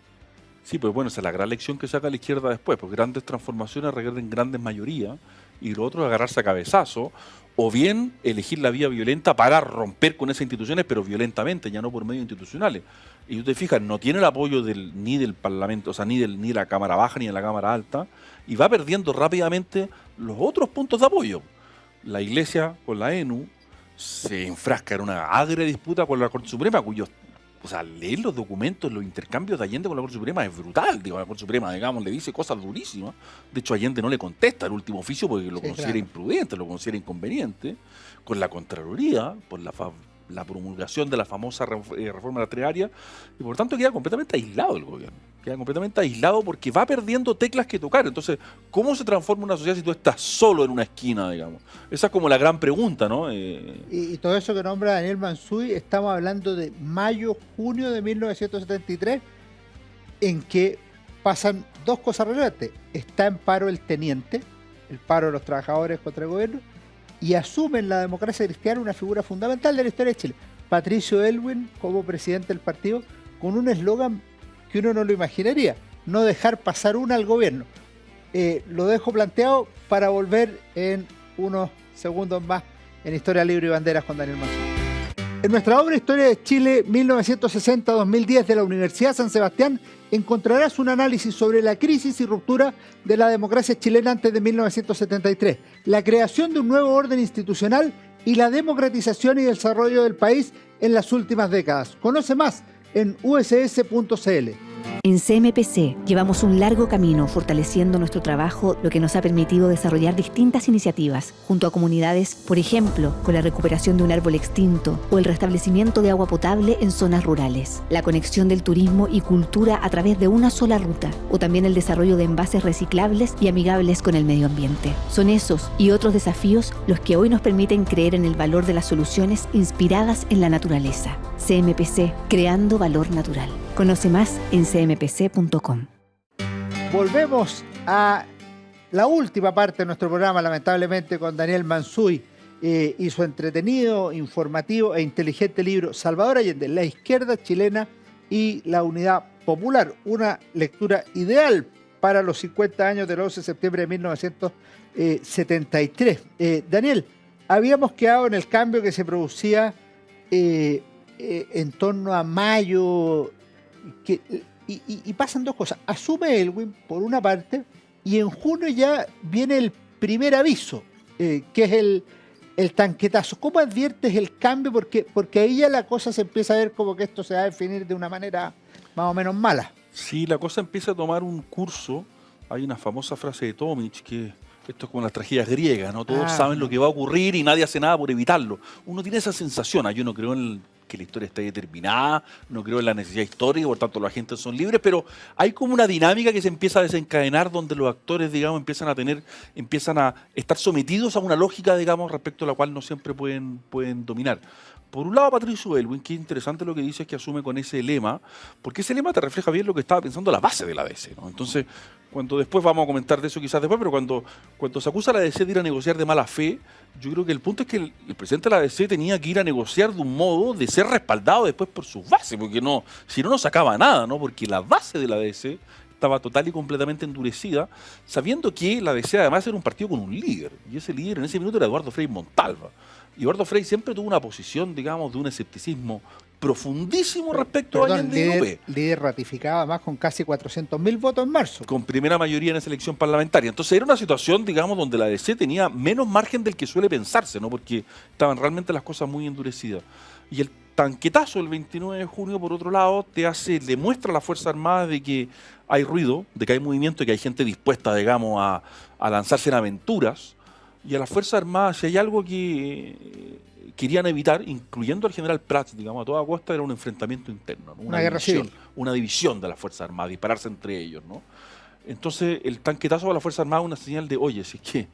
Sí, pues bueno, esa es la gran lección que saca la izquierda después, porque grandes transformaciones requieren grandes mayorías y lo otro es agarrarse a cabezazo o bien elegir la vía violenta para romper con esas instituciones, pero violentamente, ya no por medios institucionales. Y tú te fijas, no tiene el apoyo ni del Parlamento, o sea, ni de la Cámara Baja ni de la Cámara Alta, y va perdiendo rápidamente los otros puntos de apoyo. La Iglesia con la ENU se enfrasca en una agria disputa con la Corte Suprema, o sea, leer los documentos, los intercambios de Allende con la Corte Suprema es brutal. Digo, la Corte Suprema, digamos, le dice cosas durísimas. De hecho, Allende no le contesta el último oficio porque lo considera imprudente, lo considera inconveniente. Con la Contraloría, por la promulgación de la famosa reforma arancelaria, y por tanto queda completamente aislado el gobierno. Queda completamente aislado porque va perdiendo teclas que tocar. Entonces, ¿cómo se transforma una sociedad si tú estás solo en una esquina, digamos? Esa es como la gran pregunta, ¿no? Y todo eso que nombra Daniel Mansuy, estamos hablando de mayo, junio de 1973, en que pasan dos cosas relevantes. Está en paro el teniente, el paro de los trabajadores contra el gobierno, y asume en la democracia cristiana una figura fundamental de la historia de Chile, Patricio Aylwin como presidente del partido, con un eslogan que uno no lo imaginaría, no dejar pasar una al gobierno. Lo dejo planteado para volver en unos segundos más en Historia Libre y Banderas con Daniel Manzú. En nuestra obra Historia de Chile 1960-2010 de la Universidad San Sebastián encontrarás un análisis sobre la crisis y ruptura de la democracia chilena antes de 1973, la creación de un nuevo orden institucional y la democratización y desarrollo del país en las últimas décadas. Conoce más en uss.cl. En CMPC llevamos un largo camino fortaleciendo nuestro trabajo, lo que nos ha permitido desarrollar distintas iniciativas junto a comunidades, por ejemplo, con la recuperación de un árbol extinto o el restablecimiento de agua potable en zonas rurales, la conexión del turismo y cultura a través de una sola ruta o también el desarrollo de envases reciclables y amigables con el medio ambiente. Son esos y otros desafíos los que hoy nos permiten creer en el valor de las soluciones inspiradas en la naturaleza. CMPC, creando valor natural. Conoce más en cmpc.com. Volvemos a la última parte de nuestro programa, lamentablemente, con Daniel Manzú y su entretenido, informativo e inteligente libro Salvador Allende, La izquierda chilena y la unidad popular. Una lectura ideal para los 50 años del 11 de septiembre de 1973. Daniel, habíamos quedado en el cambio que se producía en torno a mayo, y pasan dos cosas. Asume Elwin, por una parte, y en junio ya viene el primer aviso, que es el tanquetazo. ¿Cómo adviertes el cambio? Porque ahí ya la cosa se empieza a ver como que esto se va a definir de una manera más o menos mala. Sí, la cosa empieza a tomar un curso. Hay una famosa frase de Tomic que esto es como las tragedias griegas, ¿no? Todos saben lo que va a ocurrir y nadie hace nada por evitarlo. Uno tiene esa sensación. Yo no creo en que la historia esté determinada, no creo en la necesidad histórica, por tanto los agentes son libres, pero hay como una dinámica que se empieza a desencadenar donde los actores, digamos, empiezan a estar sometidos a una lógica, digamos, respecto a la cual no siempre pueden dominar. Por un lado, Patricio Elwin, qué interesante lo que dice, es que asume con ese lema, porque ese lema te refleja bien lo que estaba pensando la base de la DC, ¿no? Entonces, cuando después vamos a comentar de eso quizás después, pero cuando se acusa a la DC de ir a negociar de mala fe, yo creo que el punto es que el presidente de la DC tenía que ir a negociar de un modo de ser respaldado después por sus bases, porque si no sacaba nada, ¿no? Porque la base de la DC estaba total y completamente endurecida, sabiendo que la DC además era un partido con un líder, y ese líder en ese minuto era Eduardo Frei Montalva. Y Eduardo Frei siempre tuvo una posición, digamos, de un escepticismo profundísimo respecto a Allende y López. Líder ratificado además con casi 400.000 votos en marzo. Con primera mayoría en esa elección parlamentaria. Entonces era una situación, digamos, donde la DC tenía menos margen del que suele pensarse, ¿no? Porque estaban realmente las cosas muy endurecidas. Y el tanquetazo del 29 de junio, por otro lado, le muestra a las Fuerzas Armadas de que hay ruido, de que hay movimiento y que hay gente dispuesta, digamos, a lanzarse en aventuras. Y a las Fuerzas Armadas, si hay algo que querían evitar, incluyendo al general Prats, digamos, a toda costa, era un enfrentamiento interno, ¿no? Una guerra civil. Una división de las Fuerzas Armadas, dispararse entre ellos, ¿no? Entonces, el tanquetazo a las Fuerzas Armadas es una señal de, oye, si es que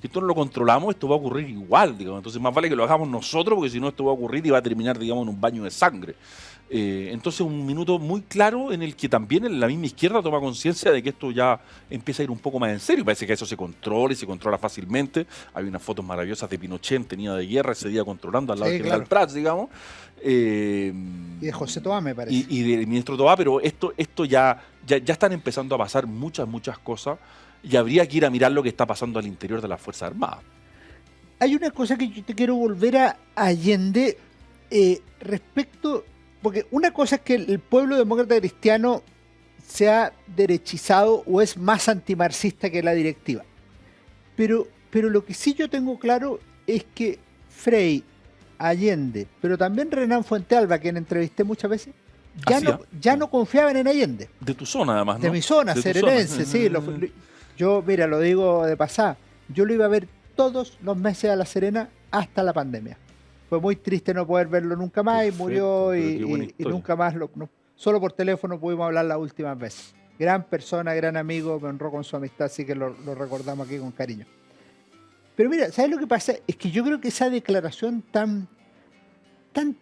esto no lo controlamos, esto va a ocurrir igual, digamos. Entonces, más vale que lo hagamos nosotros, porque si no, esto va a ocurrir y va a terminar, digamos, en un baño de sangre. Entonces, un minuto muy claro en el que también la misma izquierda toma conciencia de que esto ya empieza a ir un poco más en serio. Parece que eso se controla y se controla fácilmente. Hay unas fotos maravillosas de Pinochet en tenida de guerra ese día controlando al lado del general Prats, digamos. Y de José Toá, me parece. Y del ministro Toá, pero esto ya están empezando a pasar muchas cosas y habría que ir a mirar lo que está pasando al interior de las Fuerzas Armadas. Hay una cosa que yo te quiero volver a Allende respecto... Porque una cosa es que el pueblo demócrata cristiano se ha derechizado o es más antimarxista que la directiva. Pero lo que sí yo tengo claro es que Frei, Allende, pero también Renán Fuentealba, quien entrevisté muchas veces, ya no confiaban en Allende. De tu zona, además, ¿no? De mi zona, serenense, sí. Yo, mira, lo digo de pasada, yo lo iba a ver todos los meses a La Serena hasta la pandemia. Fue muy triste no poder verlo nunca más. Perfecto, y murió y nunca más, solo por teléfono pudimos hablar las últimas veces. Gran persona, gran amigo, me honró con su amistad, así que lo recordamos aquí con cariño. Pero mira, ¿sabes lo que pasa? Es que yo creo que esa declaración tan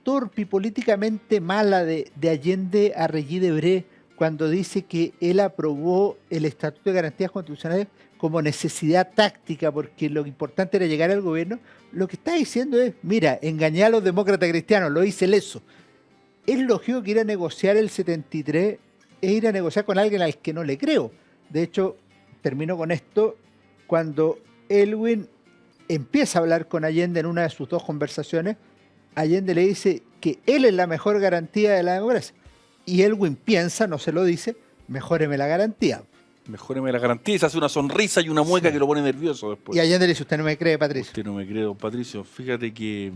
torpe y políticamente mala de Allende a Regis Debray, cuando dice que él aprobó el Estatuto de Garantías Constitucionales como necesidad táctica, porque lo importante era llegar al gobierno, lo que está diciendo es, mira, engañé a los demócratas cristianos, lo hice leso. Es lógico que ir a negociar el 73 es ir a negociar con alguien al que no le creo. De hecho, termino con esto, cuando Elwin empieza a hablar con Allende en una de sus 2 conversaciones, Allende le dice que él es la mejor garantía de la democracia. Y Elwin piensa, no se lo dice, mejóreme la garantía. Mejóreme la garantía y se hace una sonrisa y una mueca que lo pone nervioso después. Y Allende le dice, usted no me cree, Patricio. Usted no me cree, don Patricio. Fíjate que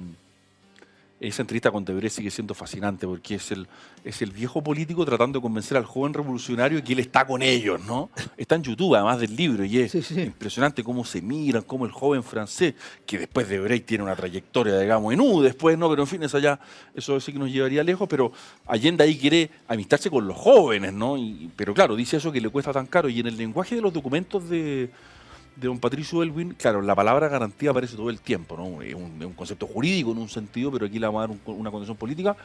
esa entrevista con Debré sigue siendo fascinante porque es el viejo político tratando de convencer al joven revolucionario de que él está con ellos, ¿no? Está en YouTube, además del libro, y es impresionante cómo se miran, cómo el joven francés, que después de Debré tiene una trayectoria, digamos, en después, ¿no? Pero en fin, eso sí que nos llevaría lejos, pero Allende ahí quiere amistarse con los jóvenes, ¿no? Pero claro, dice eso que le cuesta tan caro, y en el lenguaje de los documentos de don Patricio Elwin, claro, la palabra garantía aparece todo el tiempo, ¿no? Es un concepto jurídico en un sentido, pero aquí le vamos a dar una condición política.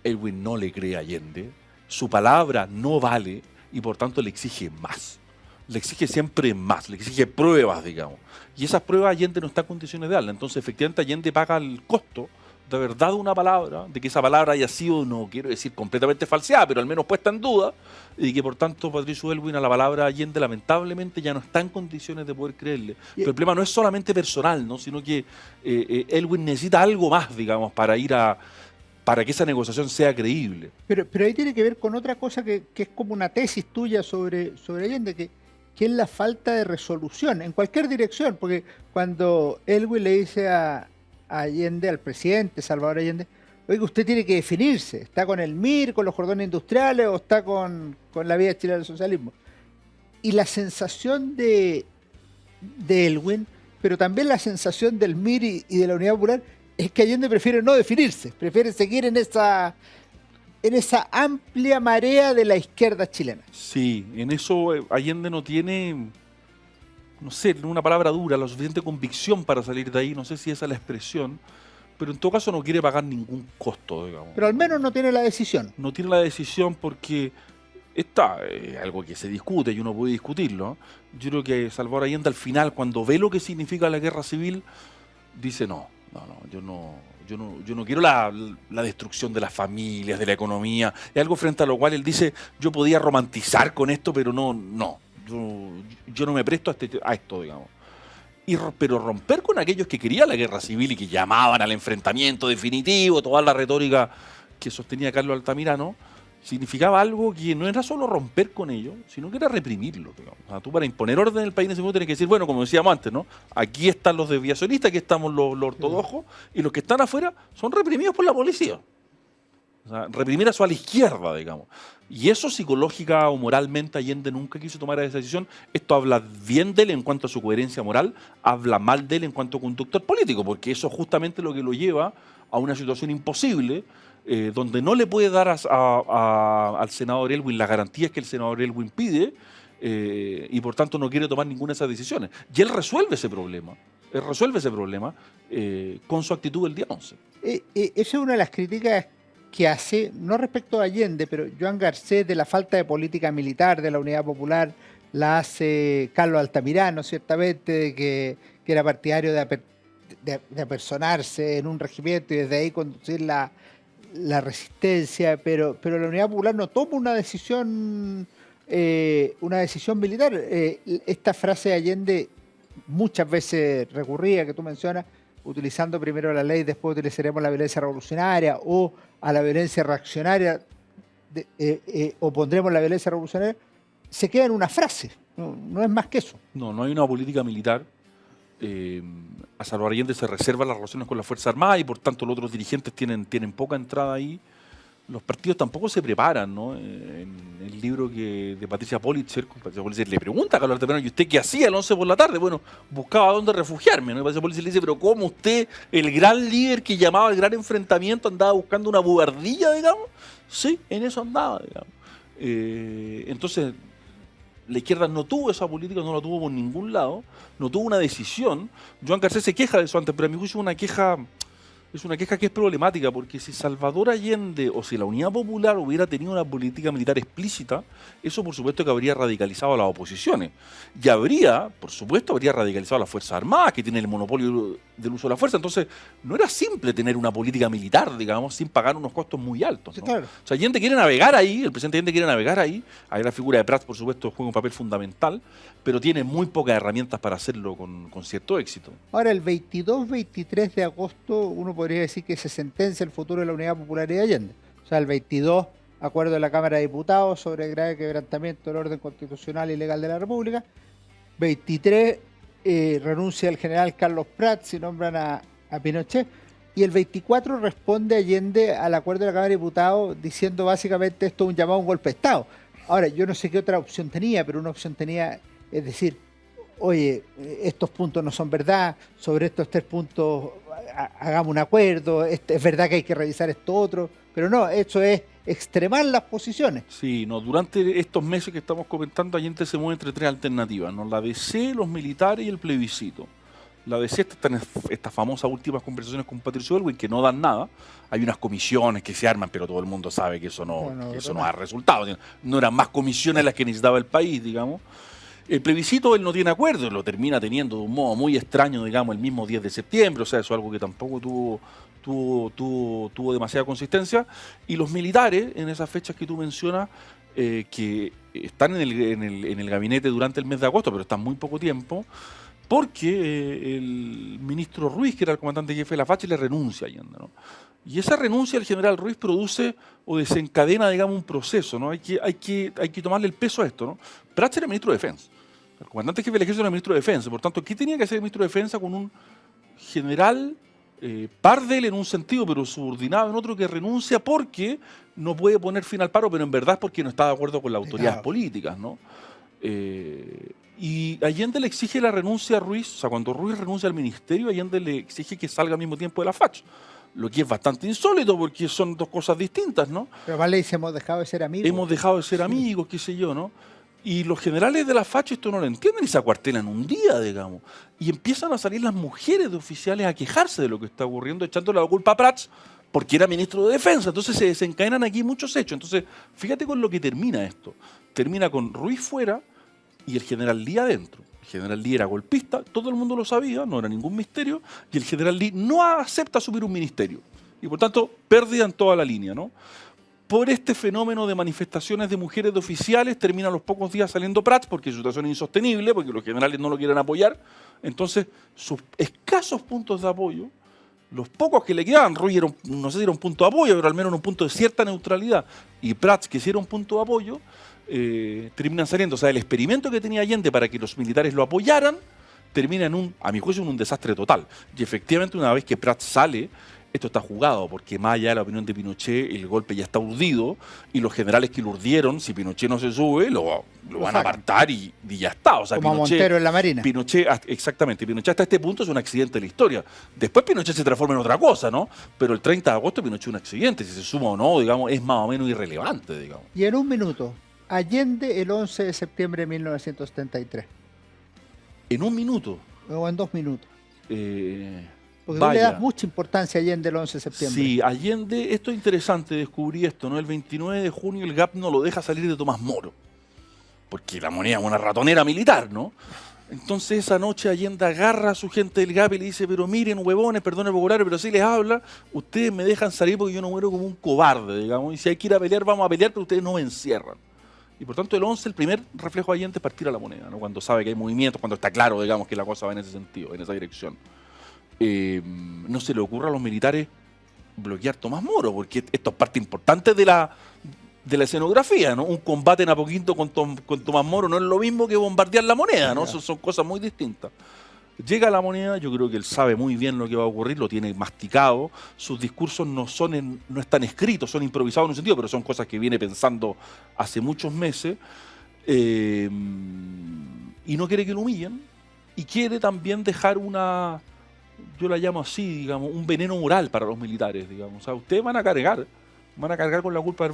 Elwin no le cree a Allende, su palabra no vale y por tanto le exige más. Le exige siempre más, le exige pruebas, digamos. Y esas pruebas Allende no está en condiciones de darlas. Entonces, efectivamente, Allende paga el costo de haber dado una palabra, de que esa palabra haya sido, no quiero decir completamente falseada, pero al menos puesta en duda, y que por tanto Patricio Elwin a la palabra Allende lamentablemente ya no está en condiciones de poder creerle. Pero el problema no es solamente personal, ¿no? Sino que Elwin necesita algo más, digamos, para que esa negociación sea creíble. Pero ahí tiene que ver con otra cosa que es como una tesis tuya sobre Allende, que es la falta de resolución en cualquier dirección, porque cuando Elwin le dice a Allende, al presidente Salvador Allende, oiga, usted tiene que definirse, ¿está con el MIR, con los cordones industriales o está con la vía chilena del socialismo? Y la sensación de Elwin, pero también la sensación del MIR y de la Unidad Popular, es que Allende prefiere no definirse, prefiere seguir en esa amplia marea de la izquierda chilena. Sí, en eso Allende no tiene, no sé, una palabra dura, la suficiente convicción para salir de ahí, no sé si esa es la expresión, pero en todo caso no quiere pagar ningún costo, digamos. Pero al menos no tiene la decisión. No tiene la decisión porque está algo que se discute y uno puede discutirlo. Yo creo que Salvador Allende al final, cuando ve lo que significa la guerra civil, dice yo no quiero la destrucción de las familias, de la economía. Es algo frente a lo cual él dice, yo podía romantizar con esto, pero no. Yo no me presto a esto, digamos. Pero romper con aquellos que querían la guerra civil y que llamaban al enfrentamiento definitivo, toda la retórica que sostenía Carlos Altamirano, significaba algo que no era solo romper con ellos, sino que era reprimirlo, digamos. O sea, tú para imponer orden en el país en ese momento tienes que decir, bueno, como decíamos antes, ¿no? Aquí están los desviacionistas, aquí estamos los ortodoxos, y los que están afuera son reprimidos por la policía. O sea, reprimir a la izquierda, digamos. Y eso psicológica o moralmente Allende nunca quiso tomar esa decisión. Esto habla bien de él en cuanto a su coherencia moral, habla mal de él en cuanto a conductor político, porque eso es justamente lo que lo lleva a una situación imposible, donde no le puede dar al senador Elwin las garantías que el senador Elwin pide, y por tanto no quiere tomar ninguna de esas decisiones. Y él resuelve ese problema. Con su actitud el día 11. Esa es una de las críticas que hace, no respecto a Allende, pero Joan Garcés, de la falta de política militar de la Unidad Popular, la hace Carlos Altamirano, ciertamente, de que era partidario de apersonarse en un regimiento y desde ahí conducir la resistencia, pero la Unidad Popular no toma una decisión militar. Esta frase de Allende, muchas veces recurrida, que tú mencionas, utilizando primero la ley, después utilizaremos la violencia revolucionaria, o a la violencia reaccionaria, o pondremos la violencia revolucionaria, se queda en una frase, no es más que eso. No hay una política militar. A Salvador Allende se reservan las relaciones con la Fuerza Armada y por tanto los otros dirigentes tienen poca entrada ahí. Los partidos tampoco se preparan, ¿no? En el libro de Patricia Politzer le pregunta a Carlos Altamirano, ¿y usted qué hacía el 11 por la tarde? Bueno, buscaba dónde refugiarme, ¿no? Y Patricia Politzer le dice, pero ¿cómo usted, el gran líder que llamaba al gran enfrentamiento, andaba buscando una bubardilla, digamos? Sí, en eso andaba, digamos. Entonces, la izquierda no tuvo esa política, no la tuvo por ningún lado, no tuvo una decisión. Joan Garcés se queja de eso antes, pero a mi juicio es una queja que es problemática, porque si Salvador Allende o si la Unidad Popular hubiera tenido una política militar explícita, eso por supuesto que habría radicalizado a las oposiciones. Y por supuesto, habría radicalizado a las Fuerzas Armadas, que tienen el monopolio del uso de la fuerza. Entonces, no era simple tener una política militar, digamos, sin pagar unos costos muy altos, ¿no? Sí, claro. O sea, Allende quiere navegar ahí, el presidente Allende quiere navegar ahí. Ahí la figura de Prats, por supuesto, juega un papel fundamental, pero tiene muy pocas herramientas para hacerlo con cierto éxito. Ahora, el 22-23 de agosto, uno podría decir que se sentencia el futuro de la Unidad Popular y de Allende. O sea, el 22, acuerdo de la Cámara de Diputados sobre el grave quebrantamiento del orden constitucional y legal de la República. 23, renuncia el general Carlos Prats y nombran a Pinochet. Y el 24 responde Allende al acuerdo de la Cámara de Diputados diciendo básicamente esto es un llamado a un golpe de Estado. Ahora, yo no sé qué otra opción tenía, pero una opción tenía, es decir, oye, estos puntos no son verdad, sobre estos 3 puntos hagamos un acuerdo, es verdad que hay que revisar esto otro, pero no, eso es extremar las posiciones. Sí, no, durante estos meses que estamos comentando, Allende se mueve entre 3 alternativas, ¿no? La DC, los militares y el plebiscito. La DC está en estas famosas últimas conversaciones con Patricio Aylwin que no dan nada. Hay unas comisiones que se arman, pero todo el mundo sabe que eso no da resultados. No eran más comisiones las que necesitaba el país, digamos. El plebiscito él no tiene acuerdo, lo termina teniendo de un modo muy extraño, digamos, el mismo 10 de septiembre, o sea, eso es algo que tampoco tuvo demasiada consistencia. Y los militares, en esas fechas que tú mencionas, que están en el gabinete durante el mes de agosto, pero están muy poco tiempo, porque el ministro Ruiz, que era el comandante jefe de la facha, le renuncia a Allende, ¿no? Y esa renuncia del general Ruiz produce o desencadena, digamos, un proceso, ¿no? Hay que tomarle el peso a esto, ¿no? Prats era ministro de Defensa. El comandante jefe del ejército era ministro de Defensa. Por tanto, ¿qué tenía que hacer el ministro de Defensa con un general par de él en un sentido, pero subordinado en otro, que renuncia porque no puede poner fin al paro, pero en verdad es porque no está de acuerdo con las autoridades políticas, ¿no? Y Allende le exige la renuncia a Ruiz, o sea, cuando Ruiz renuncia al ministerio, Allende le exige que salga al mismo tiempo de la facha. Lo que es bastante insólito porque son 2 cosas distintas, ¿no? Pero vale, dice, hemos dejado de ser amigos. Hemos dejado de ser amigos, qué sé yo, ¿no? Y los generales de la facha esto no lo entienden y se acuartelan un día, digamos. Y empiezan a salir las mujeres de oficiales a quejarse de lo que está ocurriendo, echándole la culpa a Prats porque era ministro de Defensa. Entonces se desencadenan aquí muchos hechos. Entonces, fíjate con lo que termina esto. Termina con Ruiz fuera y el general Lee adentro. El general Lee era golpista, todo el mundo lo sabía, no era ningún misterio, y el general Lee no acepta asumir un ministerio. Y por tanto, pérdida en toda la línea, ¿no? Por este fenómeno de manifestaciones de mujeres de oficiales, termina a los pocos días saliendo Prats, porque su situación es insostenible, porque los generales no lo quieren apoyar. Entonces, sus escasos puntos de apoyo, los pocos que le quedaban, Ruiz era no sé si era un punto de apoyo, pero al menos un punto de cierta neutralidad, y Prats, que sí era un punto de apoyo, terminan saliendo. O sea, el experimento que tenía Allende para que los militares lo apoyaran termina a mi juicio, en un desastre total. Y efectivamente, una vez que Prats sale, esto está jugado, porque más allá de la opinión de Pinochet, el golpe ya está urdido, y los generales que lo urdieron, si Pinochet no se sube, lo van a apartar y ya está. O sea, como Pinochet, Montero en la Marina. Exactamente, Pinochet hasta este punto es un accidente de la historia. Después Pinochet se transforma en otra cosa, ¿no? Pero el 30 de agosto Pinochet es un accidente, si se suma o no, digamos, es más o menos irrelevante, digamos. Y en un minuto, Allende el 11 de septiembre de 1973. ¿En un minuto? O en 2 minutos. Porque Vaya. tú le das mucha importancia a Allende el 11 de septiembre. Sí, Allende, esto es interesante, descubrí esto, ¿no? El 29 de junio el GAP no lo deja salir de Tomás Moro, porque la Moneda es una ratonera militar, ¿no? Entonces esa noche Allende agarra a su gente del GAP y le dice, pero miren, huevones, perdón el vocabulario, pero si les habla, ustedes me dejan salir porque yo no muero como un cobarde, digamos, y si hay que ir a pelear, vamos a pelear, pero ustedes no me encierran. Y por tanto el 11, el primer reflejo de Allende es partir a la Moneda, ¿no? Cuando sabe que hay movimientos, cuando está claro, digamos, que la cosa va en ese sentido, en esa dirección. No se le ocurra a los militares bloquear Tomás Moro, porque esto es parte importante de la escenografía, ¿no? Un combate en Apoquinto con Tomás Moro no es lo mismo que bombardear la Moneda, ¿no? Son cosas muy distintas. Llega a la Moneda, yo creo que él sabe muy bien lo que va a ocurrir, lo tiene masticado, sus discursos no están escritos, son improvisados en un sentido, pero son cosas que viene pensando hace muchos meses, y no quiere que lo humillen, y quiere también dejar yo la llamo así, digamos, un veneno moral para los militares, digamos. O sea, ustedes van a cargar con la culpa de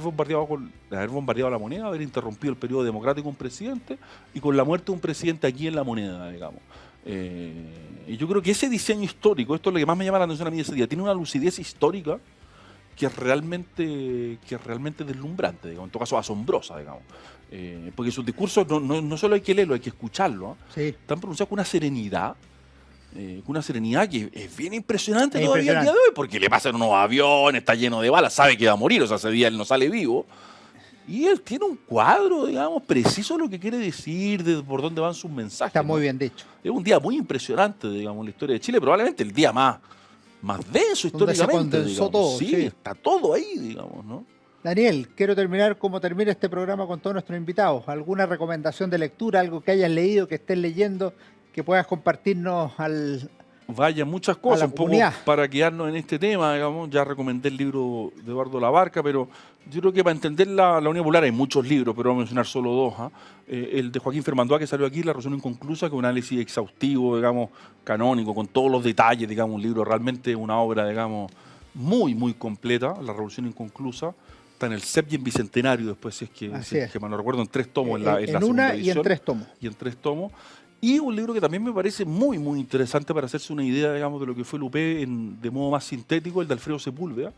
haber bombardeado la Moneda, haber interrumpido el periodo democrático de un presidente y con la muerte de un presidente aquí en la Moneda, digamos. Y yo creo que ese diseño histórico, esto es lo que más me llama la atención a mí ese día, tiene una lucidez histórica que es realmente deslumbrante, digamos, en todo caso asombrosa, digamos. Porque sus discursos no solo hay que leerlo, hay que escucharlo, ¿eh? Sí. Están pronunciados con una serenidad con una serenidad que es bien impresionante Es todavía impresionante. el día de hoy, porque le pasan unos aviones, está lleno de balas, sabe que va a morir, o sea, ese día él no sale vivo. Y él tiene un cuadro, digamos, preciso de lo que quiere decir, de por dónde van sus mensajes. Está ¿no? muy bien dicho. Es un día muy impresionante, digamos, en la historia de Chile, probablemente el día más denso Donde se históricamente. condensó digamos. todo, Sí, sí. está todo ahí, digamos, ¿no? Daniel, quiero terminar como termina este programa con todos nuestros invitados. ¿Alguna recomendación de lectura, algo que hayas leído, que estés leyendo, que puedas compartirnos al... Vaya, muchas a cosas, la un poco comunidad? para quedarnos en este tema, digamos, ya recomendé el libro de Eduardo Labarca, pero yo creo que para entender la Unión Popular hay muchos libros, pero vamos a mencionar solo dos. ¿Ah? El de Joaquín Fermandoa, que salió aquí, La Resolución Inconclusa, que es un análisis exhaustivo, digamos, canónico, con todos los detalles, digamos, un libro realmente una obra, digamos, muy, muy completa, La Revolución Inconclusa. Está en el CEP y en Bicentenario, después, si Así es es. que mal no recuerdo, en 3 tomos. En la una segunda y en edición. 3 tomos. Y en 3 tomos. Y un libro que también me parece muy, muy interesante para hacerse una idea, digamos, de lo que fue el UP de modo más sintético, el de Alfredo Sepúlveda,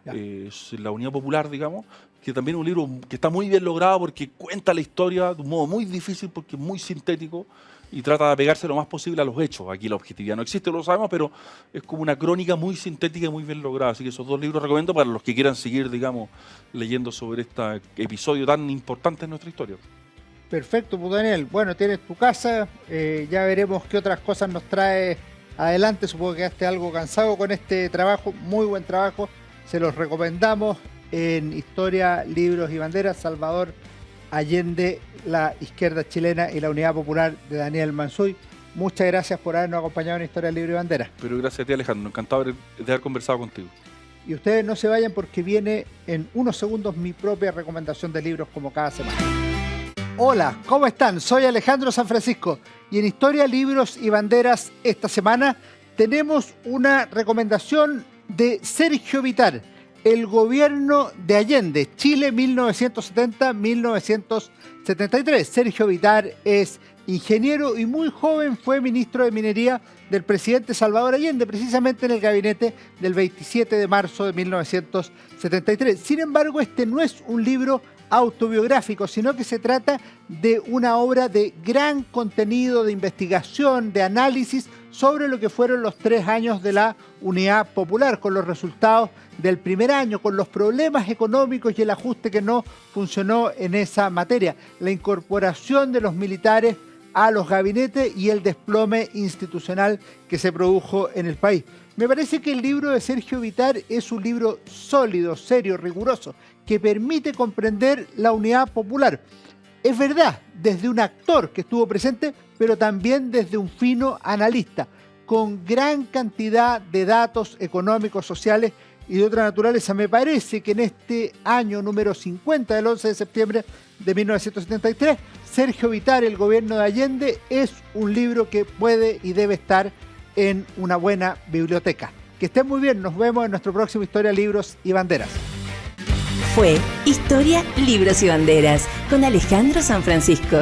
La Unidad Popular, digamos, que también es un libro que está muy bien logrado porque cuenta la historia de un modo muy difícil porque es muy sintético y trata de apegarse lo más posible a los hechos. Aquí la objetividad no existe, lo sabemos, pero es como una crónica muy sintética y muy bien lograda. Así que esos dos libros recomiendo para los que quieran seguir, digamos, leyendo sobre este episodio tan importante en nuestra historia. Perfecto, pues Daniel. Bueno, tienes tu casa, ya veremos qué otras cosas nos trae adelante. Supongo que quedaste algo cansado con este trabajo, muy buen trabajo. Se los recomendamos en Historia, Libros y Banderas, Salvador Allende, la izquierda chilena y la Unidad Popular de Daniel Mansuy. Muchas gracias por habernos acompañado en Historia, Libros y Banderas. Pero gracias a ti, Alejandro, encantado de haber conversado contigo. Y ustedes no se vayan porque viene en unos segundos mi propia recomendación de libros como cada semana. Hola, ¿cómo están? Soy Alejandro San Francisco y en Historia, Libros y Banderas esta semana tenemos una recomendación de Sergio Vitar, El gobierno de Allende, Chile 1970-1973. Sergio Vitar es ingeniero y muy joven fue ministro de Minería del presidente Salvador Allende, precisamente en el gabinete del 27 de marzo de 1973. Sin embargo, este no es un libro autobiográfico, sino que se trata de una obra de gran contenido, de investigación, de análisis sobre lo que fueron los 3 años de la Unidad Popular, con los resultados del primer año, con los problemas económicos y el ajuste que no funcionó en esa materia, la incorporación de los militares a los gabinetes y el desplome institucional que se produjo en el país. Me parece que el libro de Sergio Vitar es un libro sólido, serio, riguroso, que permite comprender la Unidad Popular. Es verdad, desde un actor que estuvo presente, pero también desde un fino analista, con gran cantidad de datos económicos, sociales y de otra naturaleza. Me parece que en este año número 50 del 11 de septiembre de 1973, Sergio Vitar, El gobierno de Allende, es un libro que puede y debe estar en una buena biblioteca. Que estén muy bien, nos vemos en nuestro próximo Historia, Libros y Banderas. Fue Historia, Libros y Banderas con Alejandro San Francisco.